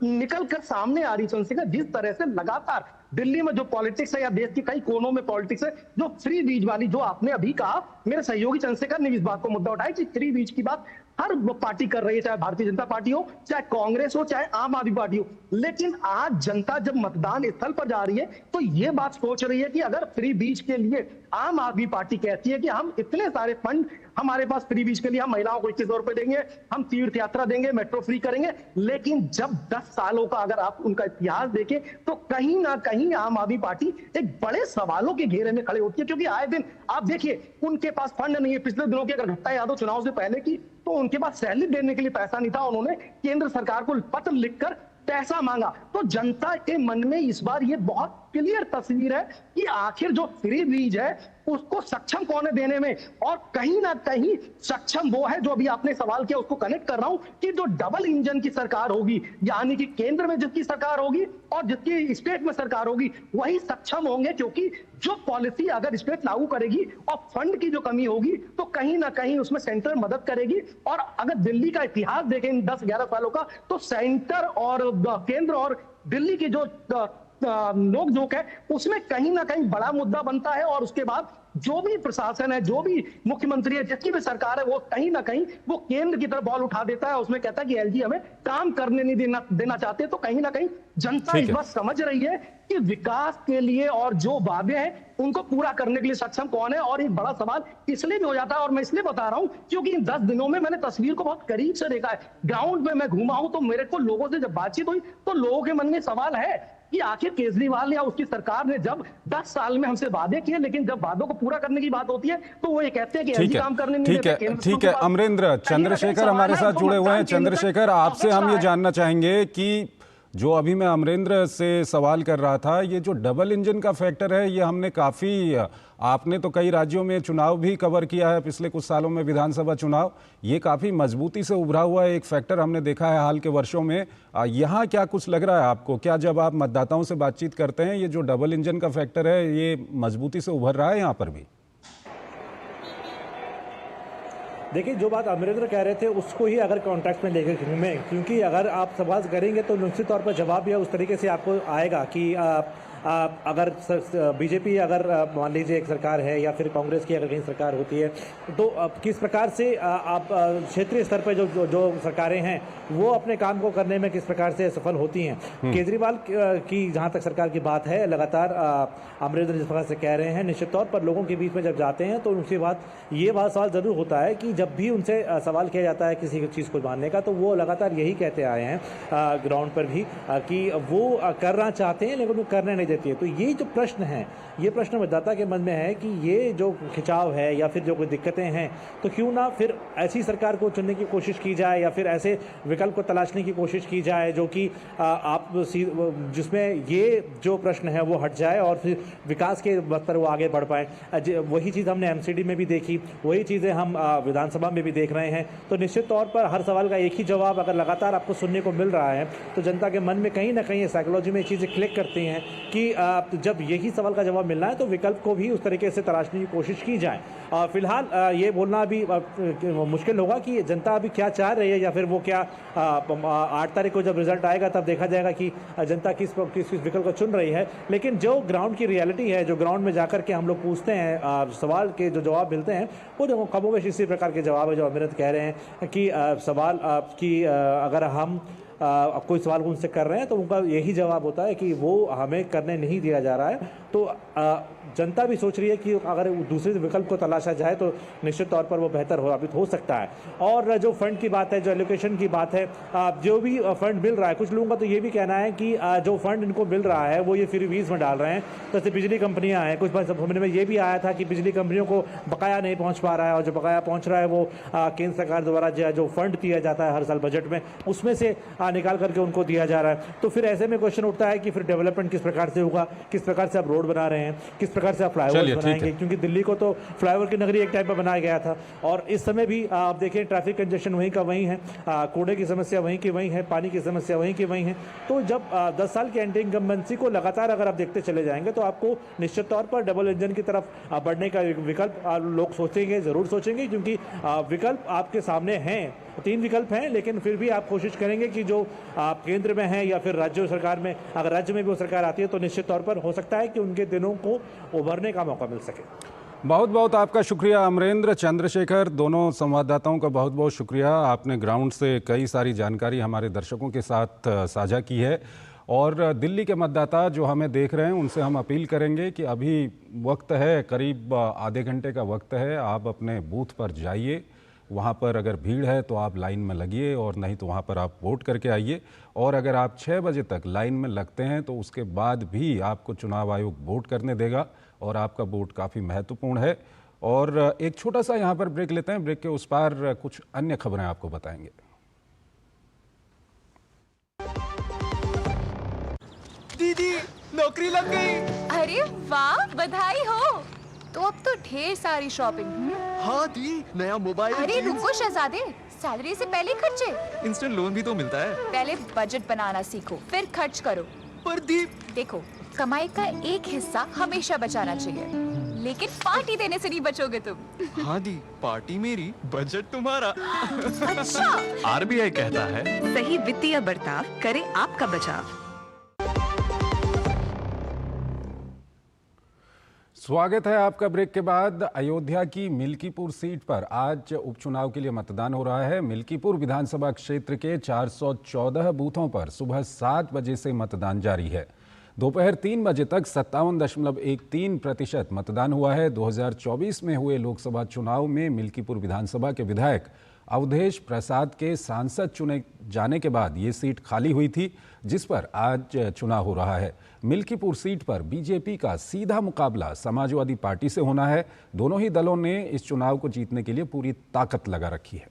निकल कर सामने आ रही चंद्रशेखर, जिस तरह से लगातार दिल्ली में जो पॉलिटिक्स है या देश के कई कोनों में पॉलिटिक्स है, जो फ्री बीज वाली जो आपने अभी कहा, मेरे सहयोगी चंद्रशेखर ने इस बात को मुद्दा उठाया कि फ्री बीज की बात हर पार्टी कर रही है, चाहे भारतीय जनता पार्टी हो, चाहे कांग्रेस हो, चाहे आम आदमी पार्टी हो। लेकिन आज जनता जब मतदान स्थल पर जा रही है तो ये बात सोच रही है कि अगर फ्री बीज के लिए आम आदमी पार्टी कहती है कि हम इतने सारे फंड हमारे पास फ्री बीज के लिए, हम महिलाओं को 2100 रुपए देंगे, हम तीर्थ यात्रा देंगे, मेट्रो फ्री करेंगे, लेकिन जब 10 सालों का अगर आप उनका इतिहास देखें तो कहीं ना कहीं आम आदमी पार्टी एक बड़े सवालों के घेरे में खड़े होती है। क्योंकि आए दिन आप देखिए उनके पास फंड नहीं है। पिछले दिनों की अगर घटना याद हो चुनाव से पहले की, तो उनके पास सैलरी देने के लिए पैसा नहीं था, उन्होंने केंद्र सरकार को पत्र लिखकर पैसा मांगा। तो जनता के मन में इस बार ये बहुत क्लियर तस्वीर है कि आखिर जो फ्री बीज है उसको सक्षम कौन है देने में? और कहीं ना कहीं सक्षम वो है जो अभी आपने सवाल किया, उसको कनेक्ट कर रहा हूं कि जो डबल इंजन की सरकार होगी, यानी कि केंद्र में जिसकी सरकार होगी और जिसकी स्टेट में सरकार होगी, वही सक्षम होंगे। क्योंकि जो पॉलिसी अगर स्टेट लागू करेगी और फंड की जो कमी होगी तो कहीं ना कहीं उसमें सेंटर मदद करेगी। और अगर दिल्ली का इतिहास देखें इन 10-11 सालों का, तो सेंटर और केंद्र और दिल्ली की जो नोक-झोंक है उसमें कहीं ना कहीं बड़ा मुद्दा बनता है। और उसके बाद जो भी प्रशासन है, जो भी मुख्यमंत्री है, जिसकी भी सरकार है, वो कहीं ना कहीं वो केंद्र की तरफ बॉल उठा देता है, उसमें कहता है कि एलजी हमें काम करने नहीं देना चाहते। तो कहीं ना कहीं जनता इस बात समझ रही है कि विकास के लिए और जो वादे हैं उनको पूरा करने के लिए सक्षम कौन है। और एक बड़ा सवाल इसलिए भी हो जाता है, और मैं इसलिए बता रहा हूं क्योंकि इन 10 दिनों में मैंने तस्वीर को बहुत करीब से देखा है, ग्राउंड में मैं घूमा हूं, तो मेरे को लोगों से जब बातचीत हुई तो लोगों के मन में सवाल है कि आखिर केजरीवाल या उसकी सरकार ने जब 10 साल में हमसे वादे किए, लेकिन जब वादों को पूरा करने की बात होती है तो वो ये कहते हैं कि एलजी काम करने नहीं देते। ठीक है अमरेंद्र, चंद्रशेखर हमारे साथ जुड़े हुए हैं। चंद्रशेखर, आपसे हम ये जानना चाहेंगे कि जो अभी मैं अमरेंद्र से सवाल कर रहा था, ये जो डबल इंजन का फैक्टर है, ये हमने काफ़ी, आपने तो कई राज्यों में चुनाव भी कवर किया है पिछले कुछ सालों में, विधानसभा चुनाव, ये काफ़ी मजबूती से उभरा हुआ है एक फैक्टर हमने देखा है हाल के वर्षों में। यहाँ क्या कुछ लग रहा है आपको? क्या जब आप मतदाताओं से बातचीत करते हैं, ये जो डबल इंजन का फैक्टर है ये मजबूती से उभर रहा है यहाँ पर भी? देखिए, जो बात अमरेंद्र कह रहे थे उसको ही अगर कॉन्टेक्स्ट में लेकर घूमें, क्योंकि अगर आप सवाल करेंगे तो निश्चित तौर पर जवाब भी उस तरीके से आपको आएगा कि अगर बीजेपी अगर मान लीजिए एक सरकार है या फिर कांग्रेस की अगर कहीं सरकार होती है तो किस प्रकार से आप क्षेत्रीय स्तर पर जो सरकारें हैं वो अपने काम को करने में किस प्रकार से सफल होती हैं। केजरीवाल की जहां तक सरकार की बात है, लगातार अमरेंद्र जिस प्रकार से कह रहे हैं, निश्चित तौर पर लोगों के बीच में जब जाते हैं तो उनके बाद ये बात सवाल जरूर होता है कि जब भी उनसे सवाल किया जाता है किसी चीज़ को मानने का, तो वो लगातार यही कहते आए हैं ग्राउंड पर भी कि वो करना चाहते हैं लेकिन वो करने नहीं देती है। तो ये जो प्रश्न है, ये प्रश्न मतदाता के मन में है कि ये जो खिंचाव है या फिर जो कोई दिक्कतें हैं, तो क्यों ना फिर ऐसी सरकार को चुनने की कोशिश की जाए या फिर ऐसे विकल्प को तलाशने की कोशिश की जाए जो कि आप जिसमें ये जो प्रश्न है वो हट जाए और फिर विकास के पर वो आगे बढ़ पाए। वही चीज़ हमने एमसीडी में भी देखी, वही चीज़ें हम विधानसभा में भी देख रहे हैं। तो निश्चित तौर पर हर सवाल का एक ही जवाब अगर लगातार आपको सुनने को मिल रहा है तो जनता के मन में कहीं ना कहीं साइकोलॉजी में चीज़ें क्लिक करती हैं कि जब यही सवाल का जवाब मिलना है तो विकल्प को भी उस तरीके से तलाशने की कोशिश की जाए। फिलहाल ये बोलना अभी मुश्किल होगा कि जनता अभी क्या चाह रही है या फिर वो क्या 8 तारीख को जब रिजल्ट आएगा तब देखा जाएगा कि जनता किस विकल्प को चुन रही है। लेकिन जो ग्राउंड की रियलिटी है, जो ग्राउंड में जाकर के हम लोग पूछते हैं, सवाल के जो जवाब मिलते हैं वो देखो कमोबेश इसी प्रकार के जवाब है जो अमृत कह रहे हैं कि सवाल की अगर हम कोई सवाल उनसे कर रहे हैं तो उनका यही जवाब होता है कि वो हमें करने नहीं दिया जा रहा है। तो जनता भी सोच रही है कि अगर दूसरे विकल्प को तलाशा जाए तो निश्चित तौर पर वो बेहतर साबित हो सकता है। और जो फंड की बात है, जो एलोकेशन की बात है, जो भी फंड मिल रहा है, कुछ लोगों का तो ये भी कहना है कि जो फंड इनको मिल रहा है वो ये फ्रीबीज में डाल रहे हैं। जैसे बिजली कंपनियां हैं, कुछ समझने में ये भी आया था कि बिजली कंपनियों को बकाया नहीं पहुँच पा रहा है और जो बकाया पहुँच रहा है वो केंद्र सरकार द्वारा जो फंड दिया जाता है हर साल बजट में उसमें से निकाल करके उनको दिया जा रहा है। तो फिर ऐसे में क्वेश्चन उठता है कि फिर डेवलपमेंट किस प्रकार से होगा, किस प्रकार से आप रोड बना रहे हैं, किस प्रकार से आप फ्लाईओवर बनाएंगे, क्योंकि दिल्ली को तो फ्लाईओवर की नगरी एक टाइम पर बनाया गया था और इस समय भी आप देखें ट्रैफिक कंजेशन वहीं का वहीं है, कूड़े की समस्या वहीं की वहीं है, पानी की समस्या वहीं की वहीं है। तो जब 10 साल की एंटी इनकम्बेंसी को लगातार अगर आप देखते चले जाएंगे तो आपको निश्चित तौर पर डबल इंजन की तरफ बढ़ने का विकल्प लोग सोचेंगे, जरूर सोचेंगे, क्योंकि विकल्प आपके सामने हैं, 3 विकल्प हैं, लेकिन फिर भी आप कोशिश करेंगे कि जो केंद्र में है या फिर राज्य सरकार में, अगर राज्य में भी वो सरकार आती है तो निश्चित तौर पर हो सकता है कि उनके दिनों को उभरने का मौका मिल सके। बहुत बहुत आपका शुक्रिया अमरेंद्र, चंद्रशेखर, दोनों संवाददाताओं का बहुत बहुत शुक्रिया। आपने ग्राउंड से कई सारी जानकारी हमारे दर्शकों के साथ साझा की है और दिल्ली के मतदाता जो हमें देख रहे हैं उनसे हम अपील करेंगे कि अभी वक्त है, करीब आधे घंटे का वक्त है, आप अपने बूथ पर जाइए, वहाँ पर अगर भीड़ है तो आप लाइन में लगिए और नहीं तो वहाँ पर आप वोट करके आइए। और अगर आप 6 बजे तक लाइन में लगते हैं तो उसके बाद भी आपको चुनाव आयोग वोट करने देगा और आपका वोट काफ़ी महत्वपूर्ण है। और एक छोटा सा यहाँ पर ब्रेक लेते हैं, ब्रेक के उस पार कुछ अन्य खबरें आपको बताएंगे। दीदी नौकरी लग गई। अरे वाह, बधाई हो। तो अब तो ढेर सारी शॉपिंग। हाँ दी, नया मोबाइल। अरे रुको शहजादे, सैलरी से पहले खर्चे। इंस्टेंट लोन भी तो मिलता है। पहले बजट बनाना सीखो, फिर खर्च करो। पर दी, देखो, कमाई का एक हिस्सा हमेशा बचाना चाहिए, लेकिन पार्टी देने से नहीं बचोगे तुम। हाँ दी, पार्टी मेरी, बजट तुम्हारा। अच्छा। RBI कहता है, सही वित्तीय बर्ताव करे आपका बचाव। स्वागत है आपका ब्रेक के बाद। अयोध्या की मिल्कीपुर सीट पर आज उपचुनाव के लिए मतदान हो रहा है। मिल्कीपुर विधानसभा क्षेत्र के 414 बूथों पर सुबह 7 बजे से मतदान जारी है। दोपहर 3 बजे तक 57.13% मतदान हुआ है। 2024 में हुए लोकसभा चुनाव में मिल्कीपुर विधानसभा के विधायक अवधेश प्रसाद के सांसद चुने जाने के बाद ये सीट खाली हुई थी, जिस पर आज चुनाव हो रहा है। मिल्कीपुर सीट पर बीजेपी का सीधा मुकाबला समाजवादी पार्टी से होना है। दोनों ही दलों ने इस चुनाव को जीतने के लिए पूरी ताकत लगा रखी है।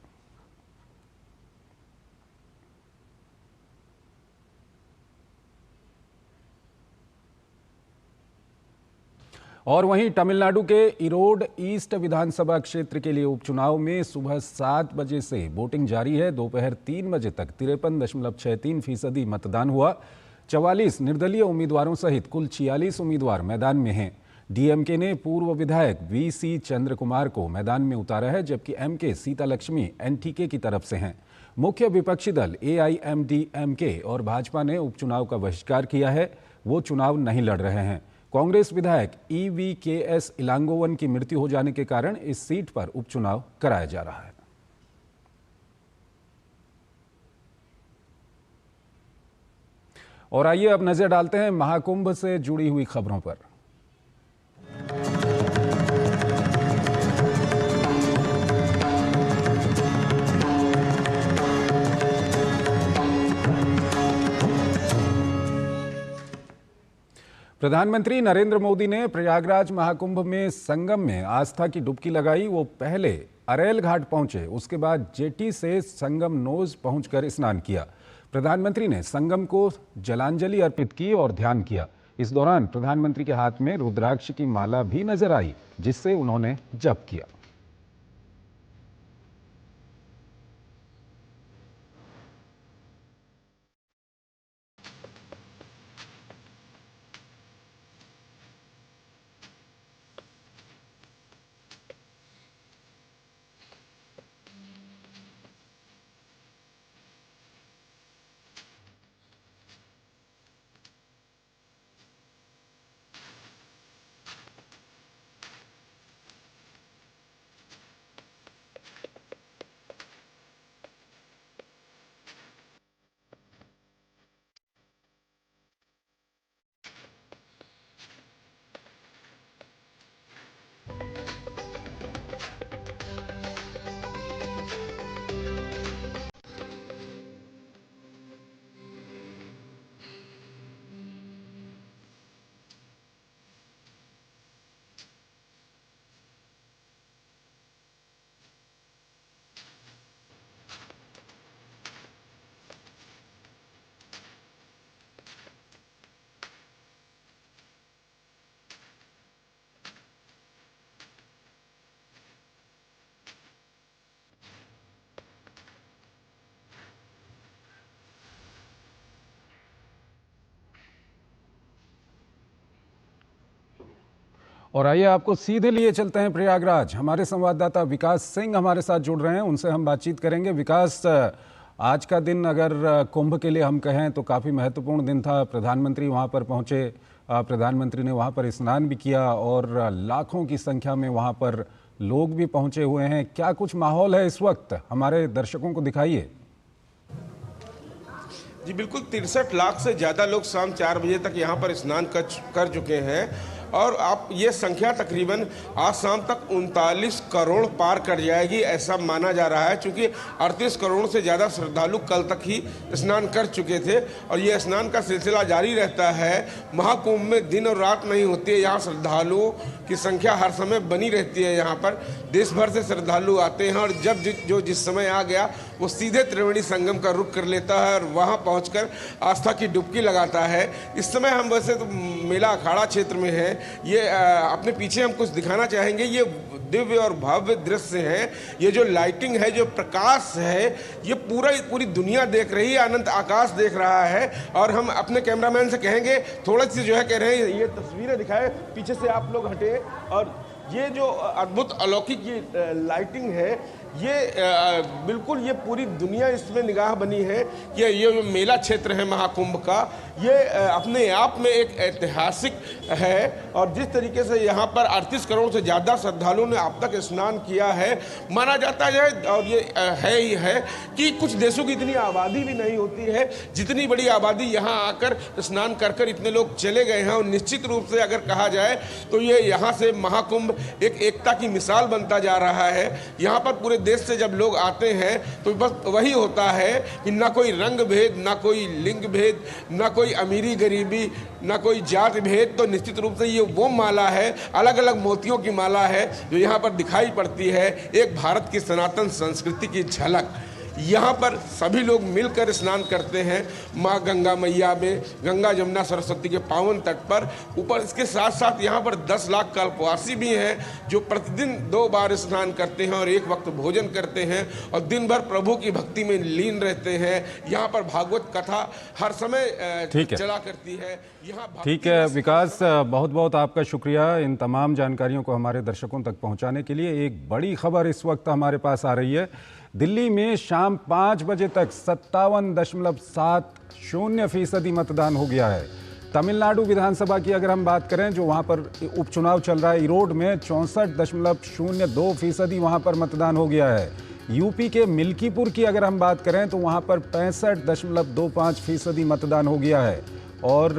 और वहीं तमिलनाडु के इरोड ईस्ट विधानसभा क्षेत्र के लिए उपचुनाव में सुबह 7 बजे से वोटिंग जारी है। दोपहर 3 बजे तक 53.63% मतदान हुआ। 44 निर्दलीय उम्मीदवारों सहित कुल 46 उम्मीदवार मैदान में हैं। डीएमके ने पूर्व विधायक वीसी चंद्र कुमार को मैदान में उतारा है, जबकि एमके सीता लक्ष्मी एनटीके की तरफ से हैं। मुख्य विपक्षी दल एआईएमडीएमके और भाजपा ने उपचुनाव का बहिष्कार किया है, वो चुनाव नहीं लड़ रहे हैं। कांग्रेस विधायक ईवीकेएस इलांगोवन की मृत्यु हो जाने के कारण इस सीट पर उपचुनाव कराया जा रहा है। और आइए अब नजर डालते हैं महाकुंभ से जुड़ी हुई खबरों पर। प्रधानमंत्री नरेंद्र मोदी ने प्रयागराज महाकुंभ में संगम में आस्था की डुबकी लगाई। वो पहले अरेल घाट पहुंचे, उसके बाद जेटी से संगम नोज पहुंचकर स्नान किया। प्रधानमंत्री ने संगम को जलांजलि अर्पित की और ध्यान किया। इस दौरान प्रधानमंत्री के हाथ में रुद्राक्ष की माला भी नजर आई, जिससे उन्होंने जप किया। और आइए आपको सीधे लिए चलते हैं प्रयागराज। हमारे संवाददाता विकास सिंह हमारे साथ जुड़ रहे हैं, उनसे हम बातचीत करेंगे। विकास, आज का दिन अगर कुंभ के लिए हम कहें तो काफ़ी महत्वपूर्ण दिन था। प्रधानमंत्री वहां पर पहुंचे, प्रधानमंत्री ने वहां पर स्नान भी किया और लाखों की संख्या में वहां पर लोग भी पहुंचे हुए हैं। क्या कुछ माहौल है इस वक्त, हमारे दर्शकों को दिखाइए। जी बिल्कुल, 63 लाख से ज़्यादा लोग शाम 4 बजे तक यहाँ पर स्नान कर चुके हैं और आप ये संख्या तकरीबन आज शाम तक 39 करोड़ पार कर जाएगी, ऐसा माना जा रहा है, क्योंकि 38 करोड़ से ज़्यादा श्रद्धालु कल तक ही स्नान कर चुके थे और ये स्नान का सिलसिला जारी रहता है। महाकुंभ में दिन और रात नहीं होती है, यहाँ श्रद्धालुओं की संख्या हर समय बनी रहती है। यहाँ पर देश भर से श्रद्धालु आते हैं और जब जो जिस समय आ गया वो सीधे त्रिवेणी संगम का रुख कर लेता है और वहाँ पहुंचकर आस्था की डुबकी लगाता है। इस समय हम वैसे तो मेला अखाड़ा क्षेत्र में है, ये अपने पीछे हम कुछ दिखाना चाहेंगे। ये दिव्य और भव्य दृश्य है, ये जो लाइटिंग है, जो प्रकाश है, ये पूरी दुनिया देख रही है, अनंत आकाश देख रहा है। और हम अपने कैमरामैन से कहेंगे थोड़ा सी जो है कह रहे हैं ये तस्वीरें दिखाए, पीछे से आप लोग हटे। और ये जो अद्भुत अलौकिक ये लाइटिंग है, ये बिल्कुल ये पूरी दुनिया इसमें निगाह बनी है कि ये जो मेला क्षेत्र है महाकुंभ का, ये अपने आप में एक ऐतिहासिक है। और जिस तरीके से यहाँ पर 38 करोड़ से ज़्यादा श्रद्धालुओं ने अब तक स्नान किया है, माना जाता है और ये है ही है कि कुछ देशों की इतनी आबादी भी नहीं होती है जितनी बड़ी आबादी यहाँ आकर स्नान कर इतने लोग चले गए हैं। और निश्चित रूप से अगर कहा जाए तो ये यहाँ से महाकुंभ एक एकता की मिसाल बनता जा रहा है। यहाँ पर पूरे देश से जब लोग आते हैं तो बस वही होता है कि ना कोई रंग भेद, ना कोई लिंग भेद, ना कोई अमीरी गरीबी, ना कोई जाति भेद। तो निश्चित रूप से ये वो माला है, अलग अलग मोतियों की माला है जो यहाँ पर दिखाई पड़ती है, एक भारत की सनातन संस्कृति की झलक। यहाँ पर सभी लोग मिलकर स्नान करते हैं माँ गंगा मैया में, गंगा जमुना सरस्वती के पावन तट पर। ऊपर इसके साथ साथ यहाँ पर 10 लाख कल्पवासी भी हैं जो प्रतिदिन 2 बार स्नान करते हैं और एक वक्त भोजन करते हैं और दिन भर प्रभु की भक्ति में लीन रहते हैं। यहाँ पर भागवत कथा हर समय चला करती है। यहाँ ठीक है विकास, बहुत बहुत आपका शुक्रिया इन तमाम जानकारियों को हमारे दर्शकों तक पहुँचाने के लिए। एक बड़ी खबर इस वक्त हमारे पास आ रही है। दिल्ली में शाम 5 बजे तक 57.70% मतदान हो गया है। तमिलनाडु विधानसभा की अगर हम बात करें, जो वहां पर उपचुनाव चल रहा है, इरोड में 64.02% वहां पर मतदान हो गया है। यूपी के मिल्कीपुर की अगर हम बात करें तो वहां पर 65.25% मतदान हो गया है। और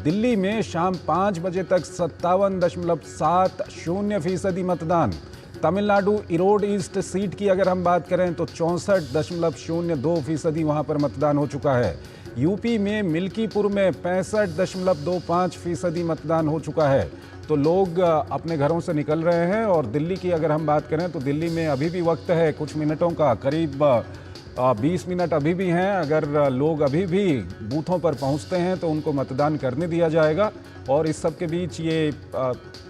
दिल्ली में शाम 5 बजे तक 57.70% मतदान। तमिलनाडु इरोड ईस्ट सीट की अगर हम बात करें तो 64.02% वहाँ पर मतदान हो चुका है। यूपी में मिल्कीपुर में 65.25% मतदान हो चुका है। तो लोग अपने घरों से निकल रहे हैं। और दिल्ली की अगर हम बात करें तो दिल्ली में अभी भी वक्त है कुछ मिनटों का, करीब 20 मिनट अभी भी हैं। अगर लोग अभी भी बूथों पर पहुंचते हैं तो उनको मतदान करने दिया जाएगा। और इस सब के बीच ये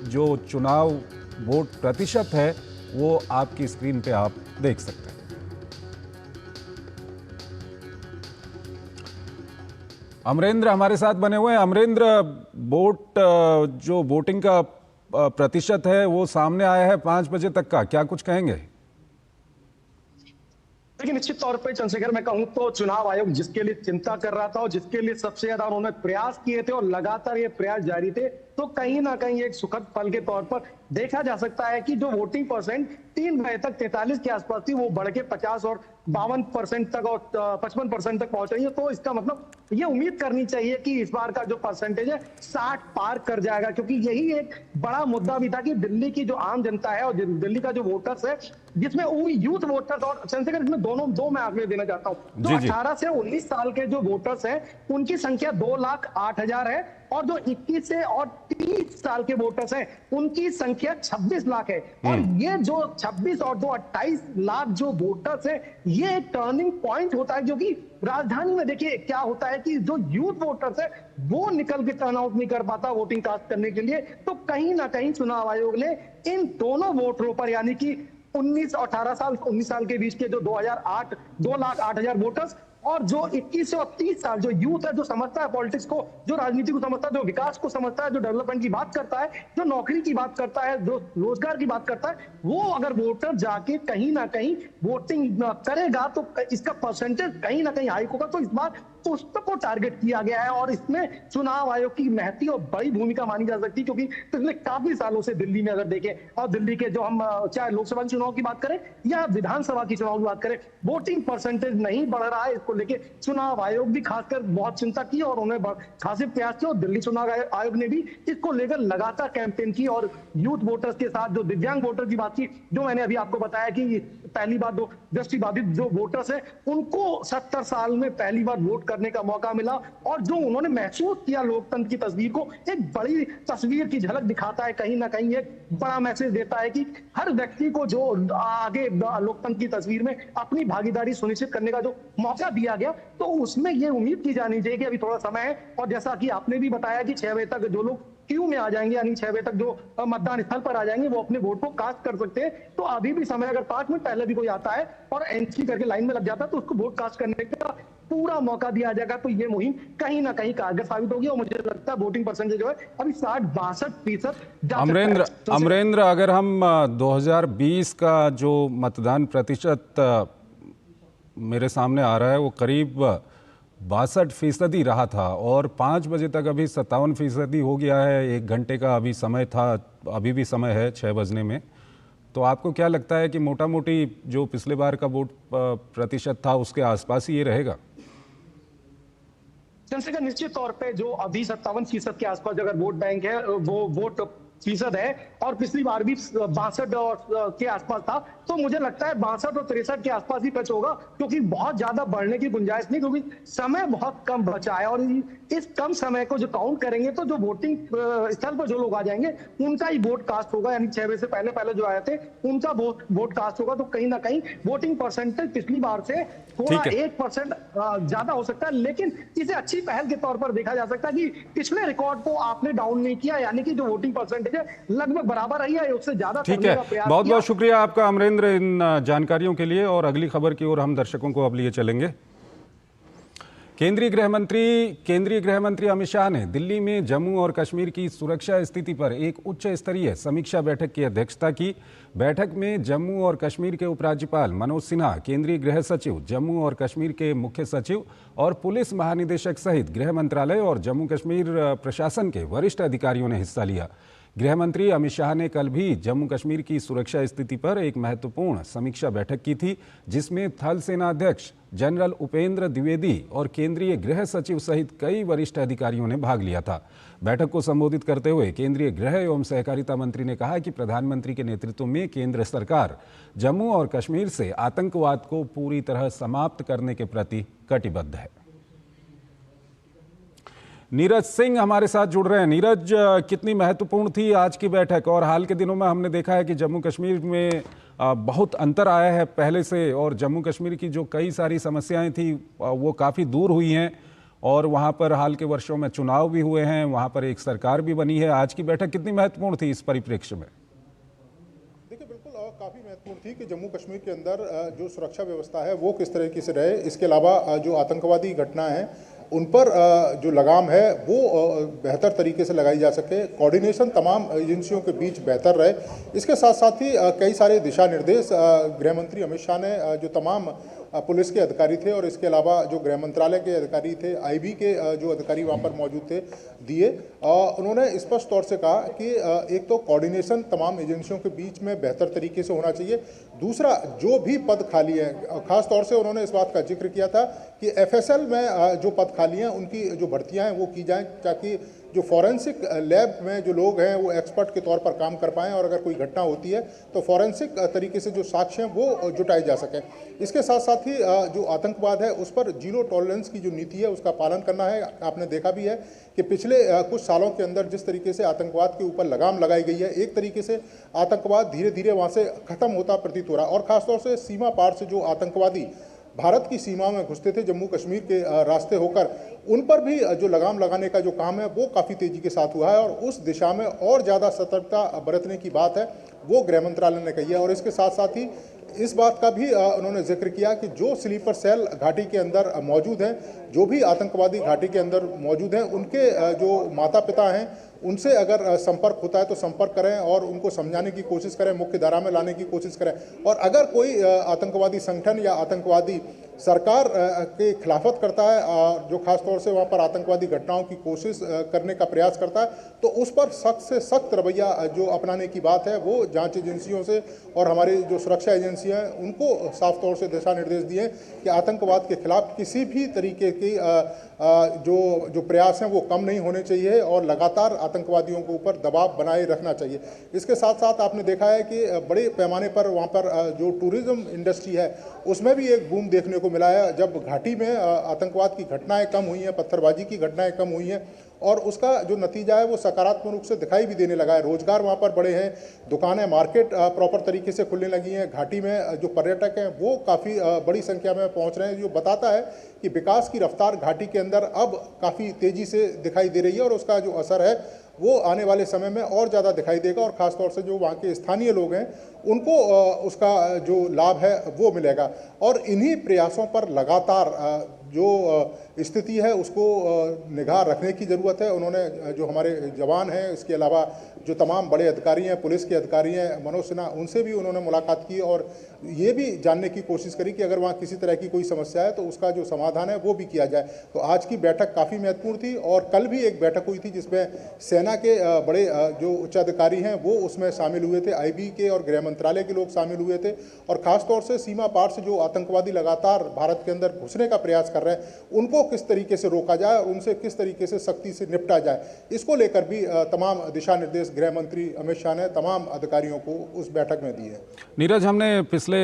जो चुनाव वोट प्रतिशत है वो आपकी स्क्रीन पे आप देख सकते हैं। अमरेंद्र हमारे साथ बने हुए हैं। अमरेंद्र, जो वोटिंग का प्रतिशत है वो सामने आया है 5 बजे तक का, क्या कुछ कहेंगे? देखिए, निश्चित तौर पे चंद्रशेखर, मैं कहूं तो चुनाव आयोग जिसके लिए चिंता कर रहा था और जिसके लिए सबसे ज्यादा उन्होंने प्रयास किए थे और लगातार ये प्रयास जारी थे, तो कहीं ना कहीं एक सुखद फल के तौर पर देखा जा सकता है कि जो वोटिंग परसेंट 3 बजे तक 43 के आसपास थी, वो बढ़ के 50 और 52% तक और 55% तक पहुंच रही है। तो इसका मतलब ये उम्मीद करनी चाहिए कि इस बार का जो परसेंटेज है 60 पार कर जाएगा, क्योंकि यही एक बड़ा मुद्दा भी था कि दिल्ली की जो आम जनता है और दिल्ली का जो वोटर्स है, जिसमें यूथ वोटर्स, और चंद्रशेखर इसमें दो मैं आंकड़े देना चाहता हूँ। जो 18 से 19 साल के जो वोटर्स हैं उनकी संख्या 2,08,000 है और जो 21 से और 30 साल के वोटर्स हैं उनकी संख्या 26 लाख है। और ये जो 26 और 28 लाख जो वोटर्स हैं, ये एक टर्निंग पॉइंट होता है, जो कि राजधानी में देखिए क्या होता है कि जो यूथ वोटर्स है वो निकल के टर्न आउट नहीं कर पाता वोटिंग कास्ट करने के लिए। तो कहीं ना कहीं चुनाव आयोग ने इन दोनों वोटरों पर, यानी कि 19 और 19 साल के बीच के जो 2,08,000 वोटर्स और जो 21 से 30 साल जो यूथ है, जो समझता है पॉलिटिक्स को, जो राजनीति को समझता है, जो विकास को समझता है, जो डेवलपमेंट की बात करता है, जो नौकरी की बात करता है, जो रोजगार की बात करता है, वो अगर वोटर जाके कहीं ना कहीं वोटिंग करेगा तो इसका परसेंटेज कहीं ना कहीं हाई होगा। तो इस बार उस तक को टारगेट किया गया है और इसमें चुनाव आयोग की महती और बड़ी भूमिका मानी जा सकती है, क्योंकि पिछले काफी सालों से दिल्ली में अगर देखें, और दिल्ली के जो हम चाहे लोकसभा चुनाव की बात करें या विधानसभा की चुनाव की बात करें, वोटिंग परसेंटेज नहीं बढ़ रहा है। इसको लेके चुनाव आयोग भी खासकर बहुत चिंता की और उन्हें खासी प्रयास किया। और दिल्ली चुनाव आयोग ने भी इसको लेकर लगातार कैंपेन की और यूथ वोटर्स के साथ जो दिव्यांग वोटर की बात की, जो मैंने अभी आपको बताया कि पहली बार दृष्टिबाधित जो वोटर्स हैं उनको 70 साल में पहली बार वोट करने का मौका मिला, और जो उन्होंने महसूस किया लोकतंत्र की तस्वीर को, एक बड़ी तस्वीर की झलक दिखाता है, कहीं ना कहीं एक बड़ा मैसेज देता है कि हर व्यक्ति को जो आगे लोकतंत्र की तस्वीर में अपनी भागीदारी सुनिश्चित करने का जो मौका दिया गया, तो उसमें ये उम्मीद की जानी चाहिए कि अभी थोड़ा समय है, और जैसा कि आपने भी बताया कि 6 बजे तक जो लोग क्यू में आ जाएंगे, यानी 6 बजे तक जो मतदान स्थल पर आ जाएंगे, वो अपने वोट को कास्ट कर सकते हैं। तो अभी भी समय, अगर 5 मिनट पहले भी कोई आता है और एंट्री करके लाइन में लग जाता है तो उसको वोट कास्ट करने का पूरा मौका दिया जाएगा। तो ये मुहिम कहीं ना कहीं कारगर साबित होगी, और मुझे लगता है वोटिंग परसेंटेज जो है अभी 60-62%। अमरेंद्र, अगर हम 2020 का जो मतदान प्रतिशत मेरे सामने आ रहा है वो करीब 62% रहा था, और 5 बजे तक अभी 57% हो गया है। 1 घंटे का अभी समय था, अभी भी समय है 6 बजने में। तो आपको क्या लगता है कि मोटा मोटी जो पिछले बार का वोट प्रतिशत था उसके आसपास ही ये रहेगा? चंद्रशेखर, निश्चित तौर पे जो अभी 57% के आसपास अगर वोट बैंक है वो वोट फीसद है, और पिछली बार भी 62 के आसपास था, तो मुझे लगता है 62 और 63 के आसपास ही टच होगा, क्योंकि बहुत ज्यादा बढ़ने की गुंजाइश नहीं, क्योंकि समय बहुत कम बचा है, और इस कम समय को जो काउंट करेंगे तो जो वोटिंग स्थल पर जो लोग आ जाएंगे उनका ही वोट कास्ट होगा, यानी 6 बजे से पहले जो आए थे उनका वोट कास्ट होगा। तो कहीं ना कहीं वोटिंग परसेंटेज पिछली बार से थोड़ा 1% ज्यादा हो सकता है, लेकिन इसे अच्छी पहल के तौर पर देखा जा सकता है कि पिछले रिकॉर्ड को आपने डाउन नहीं किया, यानी कि जो वोटिंग परसेंटेज है लगभग बराबर रही है, उससे ज्यादा करने का प्रयास। बहुत बहुत शुक्रिया आपका अमरेंद्र इन जानकारियों के लिए, और अगली खबर की ओर हम दर्शकों को अब लिए चलेंगे। केंद्रीय गृह मंत्री अमित शाह ने दिल्ली में जम्मू और कश्मीर की सुरक्षा स्थिति पर एक उच्च स्तरीय समीक्षा बैठक की अध्यक्षता की। बैठक में जम्मू और कश्मीर के उपराज्यपाल मनोज सिन्हा, केंद्रीय गृह सचिव, जम्मू और कश्मीर के मुख्य सचिव और पुलिस महानिदेशक सहित गृह मंत्रालय और जम्मू कश्मीर प्रशासन के वरिष्ठ अधिकारियों ने हिस्सा लिया। गृह मंत्री अमित शाह ने कल भी जम्मू कश्मीर की सुरक्षा स्थिति पर एक महत्वपूर्ण समीक्षा बैठक की थी, जिसमें थल सेनाध्यक्ष जनरल उपेंद्र द्विवेदी और केंद्रीय गृह सचिव सहित कई वरिष्ठ अधिकारियों ने भाग लिया था। बैठक को संबोधित करते हुए केंद्रीय गृह एवं सहकारिता मंत्री ने कहा कि प्रधानमंत्री के नेतृत्व में केंद्र सरकार जम्मू और कश्मीर से आतंकवाद को पूरी तरह समाप्त करने के प्रति कटिबद्ध है। नीरज सिंह हमारे साथ जुड़ रहे हैं। नीरज, कितनी महत्वपूर्ण थी आज की बैठक, और हाल के दिनों में हमने देखा है कि जम्मू कश्मीर में बहुत अंतर आया है पहले से, और जम्मू कश्मीर की जो कई सारी समस्याएं थी वो काफ़ी दूर हुई हैं, और वहाँ पर हाल के वर्षों में चुनाव भी हुए हैं, वहाँ पर एक सरकार भी बनी है। आज की बैठक कितनी महत्वपूर्ण थी इस परिप्रेक्ष्य में? देखिए, बिल्कुल काफ़ी महत्वपूर्ण थी कि जम्मू कश्मीर के अंदर जो सुरक्षा व्यवस्था है वो किस तरीके से रहे। इसके अलावा जो आतंकवादी घटना है उन पर जो लगाम है वो बेहतर तरीके से लगाई जा सके, कोऑर्डिनेशन तमाम एजेंसियों के बीच बेहतर रहे। इसके साथ साथ ही कई सारे दिशा निर्देश गृह मंत्री अमित शाह ने जो तमाम पुलिस के अधिकारी थे और इसके अलावा जो गृह मंत्रालय के अधिकारी थे, आईबी के जो अधिकारी वहाँ पर मौजूद थे, दिए। उन्होंने स्पष्ट तौर से कहा कि एक तो कोऑर्डिनेशन तमाम एजेंसियों के बीच में बेहतर तरीके से होना चाहिए। दूसरा, जो भी पद खाली है, खास तौर से उन्होंने इस बात का जिक्र किया था कि एफएसएल में जो पद खाली हैं उनकी जो भर्तियां हैं वो की जाएं, ताकि जो फॉरेंसिक लैब में जो लोग हैं वो एक्सपर्ट के तौर पर काम कर पाएं, और अगर कोई घटना होती है तो फॉरेंसिक तरीके से जो साक्ष्य हैं वो जुटाए जा सकें। इसके साथ साथ ही जो आतंकवाद है उस पर जीरो टॉलरेंस की जो नीति है उसका पालन करना है। आपने देखा भी है कि पिछले कुछ सालों के अंदर जिस तरीके से आतंकवाद के ऊपर लगाम लगाई गई है, एक तरीके से आतंकवाद धीरे धीरे वहाँ से खत्म होता प्रतीत हो रहा है। और खासतौर से सीमा पार से जो आतंकवादी भारत की सीमा में घुसते थे जम्मू कश्मीर के रास्ते होकर, उन पर भी जो लगाम लगाने का जो काम है वो काफ़ी तेजी के साथ हुआ है, और उस दिशा में और ज़्यादा सतर्कता बरतने की बात है वो गृह मंत्रालय ने कही है। और इसके साथ साथ ही इस बात का भी उन्होंने जिक्र किया कि जो स्लीपर सेल घाटी के अंदर मौजूद हैं, जो भी आतंकवादी घाटी के अंदर मौजूद हैं, उनके जो माता पिता हैं उनसे अगर संपर्क होता है तो संपर्क करें और उनको समझाने की कोशिश करें, मुख्य धारा में लाने की कोशिश करें। और अगर कोई आतंकवादी संगठन या आतंकवादी सरकार के खिलाफत करता है, जो खास तौर से वहाँ पर आतंकवादी घटनाओं की कोशिश करने का प्रयास करता है, तो उस पर सख्त से सख्त रवैया जो अपनाने की बात है वो जांच एजेंसियों से और हमारी जो सुरक्षा एजेंसियां हैं उनको साफ तौर से दिशा निर्देश दिए कि आतंकवाद के खिलाफ किसी भी तरीके की जो प्रयास हैं वो कम नहीं होने चाहिए और लगातार आतंकवादियों के ऊपर दबाव बनाए रखना चाहिए। इसके साथ साथ आपने देखा है कि बड़े पैमाने पर वहाँ पर जो टूरिज्म इंडस्ट्री है उसमें भी एक बूम देखने को मिला है। जब घाटी में आतंकवाद की घटनाएं कम हुई हैं, पत्थरबाजी की घटनाएं कम हुई हैं और उसका जो नतीजा है वो सकारात्मक रूप से दिखाई भी देने लगा है। रोजगार वहाँ पर बढ़े हैं, दुकानें मार्केट प्रॉपर तरीके से खुलने लगी हैं, घाटी में जो पर्यटक हैं वो काफ़ी बड़ी संख्या में पहुँच रहे हैं, जो बताता है कि विकास की रफ्तार घाटी के अंदर अब काफ़ी तेज़ी से दिखाई दे रही है और उसका जो असर है वो आने वाले समय में और ज़्यादा दिखाई देगा और ख़ासतौर से जो वहाँ के स्थानीय लोग हैं उनको उसका जो लाभ है वो मिलेगा। और इन्हीं प्रयासों पर लगातार जो स्थिति है उसको निगाह रखने की ज़रूरत है। उन्होंने जो हमारे जवान हैं, इसके अलावा जो तमाम बड़े अधिकारी हैं, पुलिस के अधिकारी हैं, मनोज सिन्हा, उनसे भी उन्होंने मुलाकात की और ये भी जानने की कोशिश करी कि अगर वहाँ किसी तरह की कोई समस्या है तो उसका जो समाधान है वो भी किया जाए। तो आज की बैठक काफ़ी महत्वपूर्ण थी और कल भी एक बैठक हुई थी जिसमें सेना के बड़े जो उच्चाधिकारी हैं वो उसमें शामिल हुए थे, IB के और गृह मंत्रालय के लोग शामिल हुए थे और ख़ासतौर से सीमा पार से जो आतंकवादी लगातार भारत के अंदर घुसने का प्रयास कर रहे हैं उनको किस तरीके से रोका जाए और उनसे किस तरीके से सख्ती से निपटा जाए, इसको लेकर भी तमाम दिशा निर्देश गृह मंत्री अमित शाह ने तमाम अधिकारियों को उस बैठक में दिए। नीरज, हमने पिछले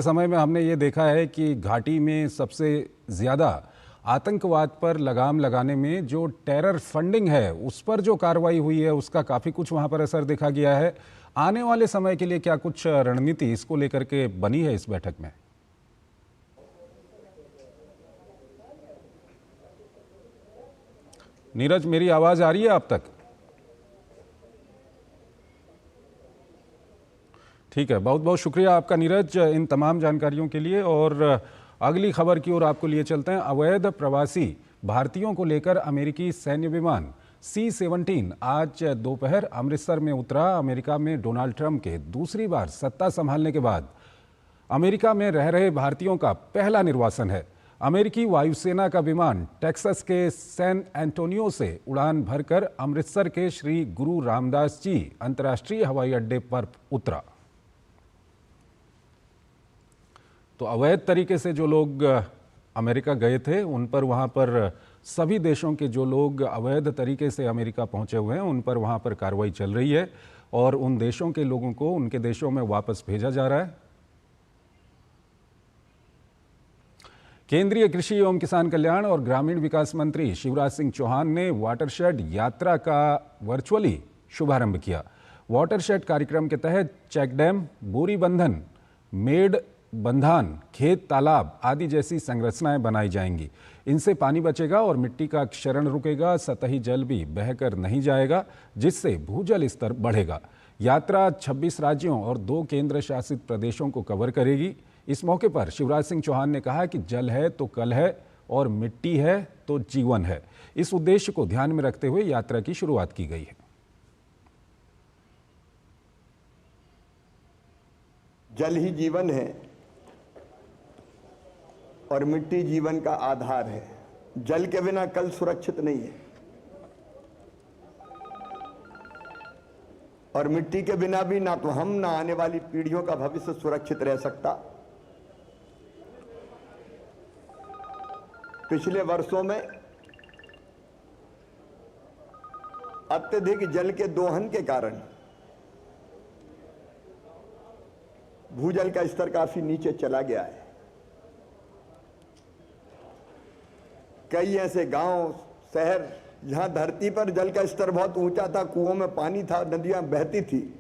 समय में हमने ये देखा है कि घाटी में सबसे ज़्यादा आतंकवाद पर लगाम लगाने में जो टेरर फंडिंग है उस पर जो कार्रवाई हुई है उसका काफ़ी कुछ वहाँ पर असर देखा गया है। आने वाले समय के लिए क्या कुछ रणनीति इसको लेकर के बनी है इस बैठक में? नीरज, मेरी आवाज़ आ रही है आप तक? ठीक है, बहुत बहुत शुक्रिया आपका नीरज इन तमाम जानकारियों के लिए। और अगली खबर की ओर आपको लिए चलते हैं। अवैध प्रवासी भारतीयों को लेकर अमेरिकी सैन्य विमान C-17 आज दोपहर अमृतसर में उतरा। अमेरिका में डोनाल्ड ट्रंप के दूसरी बार सत्ता संभालने के बाद अमेरिका में रह रहे भारतीयों का पहला निर्वासन है। अमेरिकी वायुसेना का विमान टेक्सास के सैन एंटोनियो से उड़ान भरकर अमृतसर के श्री गुरु रामदास जी अंतर्राष्ट्रीय हवाई अड्डे पर उतरा। तो अवैध तरीके से जो लोग अमेरिका गए थे उन पर वहाँ पर सभी देशों के जो लोग अवैध तरीके से अमेरिका पहुँचे हुए हैं उन पर वहाँ पर कार्रवाई चल रही है और उन देशों के लोगों को उनके देशों में वापस भेजा जा रहा है। केंद्रीय कृषि एवं किसान कल्याण और ग्रामीण विकास मंत्री शिवराज सिंह चौहान ने वाटरशेड यात्रा का वर्चुअली शुभारंभ किया। वाटरशेड कार्यक्रम के तहत चेक डैम, बोरी बंधन, मेड बंधान, खेत तालाब आदि जैसी संरचनाएं बनाई जाएंगी। इनसे पानी बचेगा और मिट्टी का क्षरण रुकेगा, सतही जल भी बहकर नहीं जाएगा, जिससे भूजल स्तर बढ़ेगा। यात्रा 26 राज्यों और 2 केंद्र शासित प्रदेशों को कवर करेगी। इस मौके पर शिवराज सिंह चौहान ने कहा कि जल है तो कल है और मिट्टी है तो जीवन है। इस उद्देश्य को ध्यान में रखते हुए यात्रा की शुरुआत की गई है। जल ही जीवन है और मिट्टी जीवन का आधार है। जल के बिना कल सुरक्षित नहीं है और मिट्टी के बिना भी ना तो हम ना आने वाली पीढ़ियों का भविष्य सुरक्षित रह सकता। पिछले वर्षों में अत्यधिक जल के दोहन के कारण भूजल का स्तर काफी नीचे चला गया है। कई ऐसे गांव, शहर जहां धरती पर जल का स्तर बहुत ऊंचा था, कुओं में पानी था, नदियां बहती थी,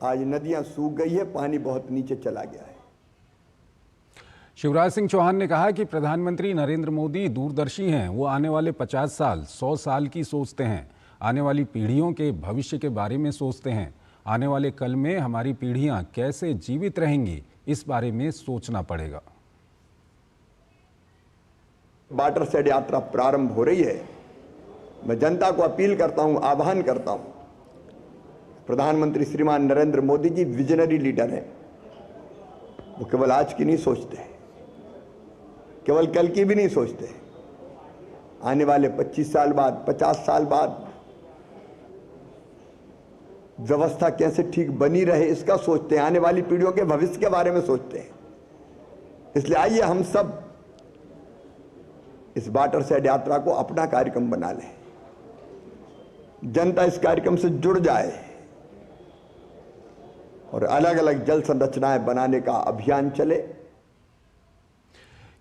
आज नदियां सूख गई है, पानी बहुत नीचे चला गया है। शिवराज सिंह चौहान ने कहा कि प्रधानमंत्री नरेंद्र मोदी दूरदर्शी हैं। वो आने वाले 50 साल, 100 साल की सोचते हैं, आने वाली पीढ़ियों के भविष्य के बारे में सोचते हैं। आने वाले कल में हमारी पीढ़ियां कैसे जीवित रहेंगी, इस बारे में सोचना पड़ेगा। वाटरशेड यात्रा प्रारंभ हो रही है। मैं जनता को अपील करता हूं, आह्वान करता हूं, प्रधानमंत्री श्रीमान नरेंद्र मोदी जी विजनरी लीडर हैं। वो केवल आज की नहीं सोचते, केवल कल की भी नहीं सोचते, आने वाले 25 साल बाद, 50 साल बाद व्यवस्था कैसे ठीक बनी रहे इसका सोचते हैं, आने वाली पीढ़ियों के भविष्य के बारे में सोचते हैं। इसलिए आइए हम सब इस वाटर शेड यात्रा को अपना कार्यक्रम बना लें, जनता इस कार्यक्रम से जुड़ जाए और अलग अलग जल संरचनाएं बनाने का अभियान चले।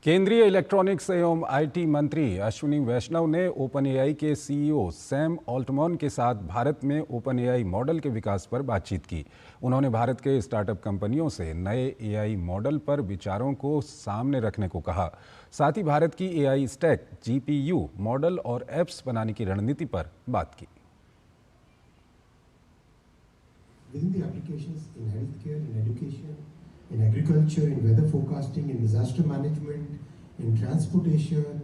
केंद्रीय इलेक्ट्रॉनिक्स एवं आईटी मंत्री अश्विनी वैष्णव ने ओपन एआई के सीईओ सैम ऑल्टमैन के साथ भारत में ओपन एआई मॉडल के विकास पर बातचीत की। उन्होंने भारत के स्टार्टअप कंपनियों से नए एआई मॉडल पर विचारों को सामने रखने को कहा। साथ ही भारत की एआई स्टैक, जीपीयू मॉडल और एप्स बनाने की रणनीति पर बात की। Within the applications in healthcare, in education, in agriculture, in weather forecasting, in disaster management, in transportation,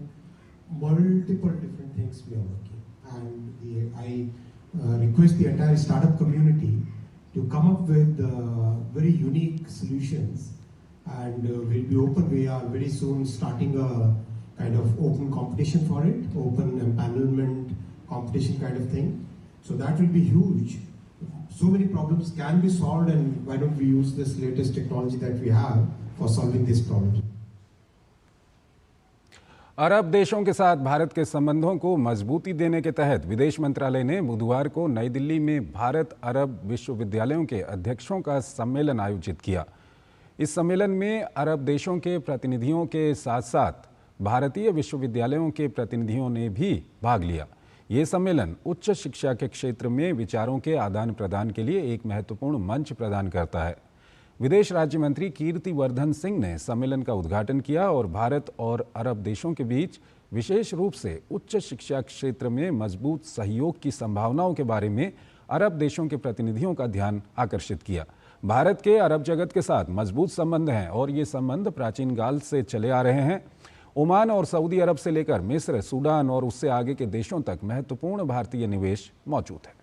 multiple different things we are working. And I request the entire startup community to come up with very unique solutions, and we'll be open. We are very soon starting a kind of open competition for it, open empanelment competition kind of thing. So that will be huge. So many problems can be solved, and why don't we use this latest technology that we have for solving these problems? अरब देशों के साथ भारत के संबंधों को मजबूती देने के तहत विदेश मंत्रालय ने बुधवार को नई दिल्ली में भारत अरब विश्वविद्यालयों के अध्यक्षों का सम्मेलन आयोजित किया। इस सम्मेलन में अरब देशों के प्रतिनिधियों के साथ साथ भारतीय विश्वविद्यालयों के प्रतिनिधियों ने भी भाग लिया। ये सम्मेलन उच्च शिक्षा के क्षेत्र में विचारों के आदान प्रदान के लिए एक महत्वपूर्ण मंच प्रदान करता है। विदेश राज्य मंत्री कीर्ति वर्धन सिंह ने सम्मेलन का उद्घाटन किया और भारत और अरब देशों के बीच विशेष रूप से उच्च शिक्षा क्षेत्र में मजबूत सहयोग की संभावनाओं के बारे में अरब देशों के प्रतिनिधियों का ध्यान आकर्षित किया। भारत के अरब जगत के साथ मजबूत संबंध हैं और ये संबंध प्राचीन काल से चले आ रहे हैं। ओमान और सऊदी अरब से लेकर मिस्र, सूडान और उससे आगे के देशों तक महत्वपूर्ण भारतीय निवेश मौजूद है।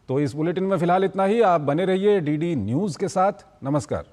तो इस बुलेटिन में फिलहाल इतना ही। आप बने रहिए डीडी न्यूज़ के साथ। नमस्कार।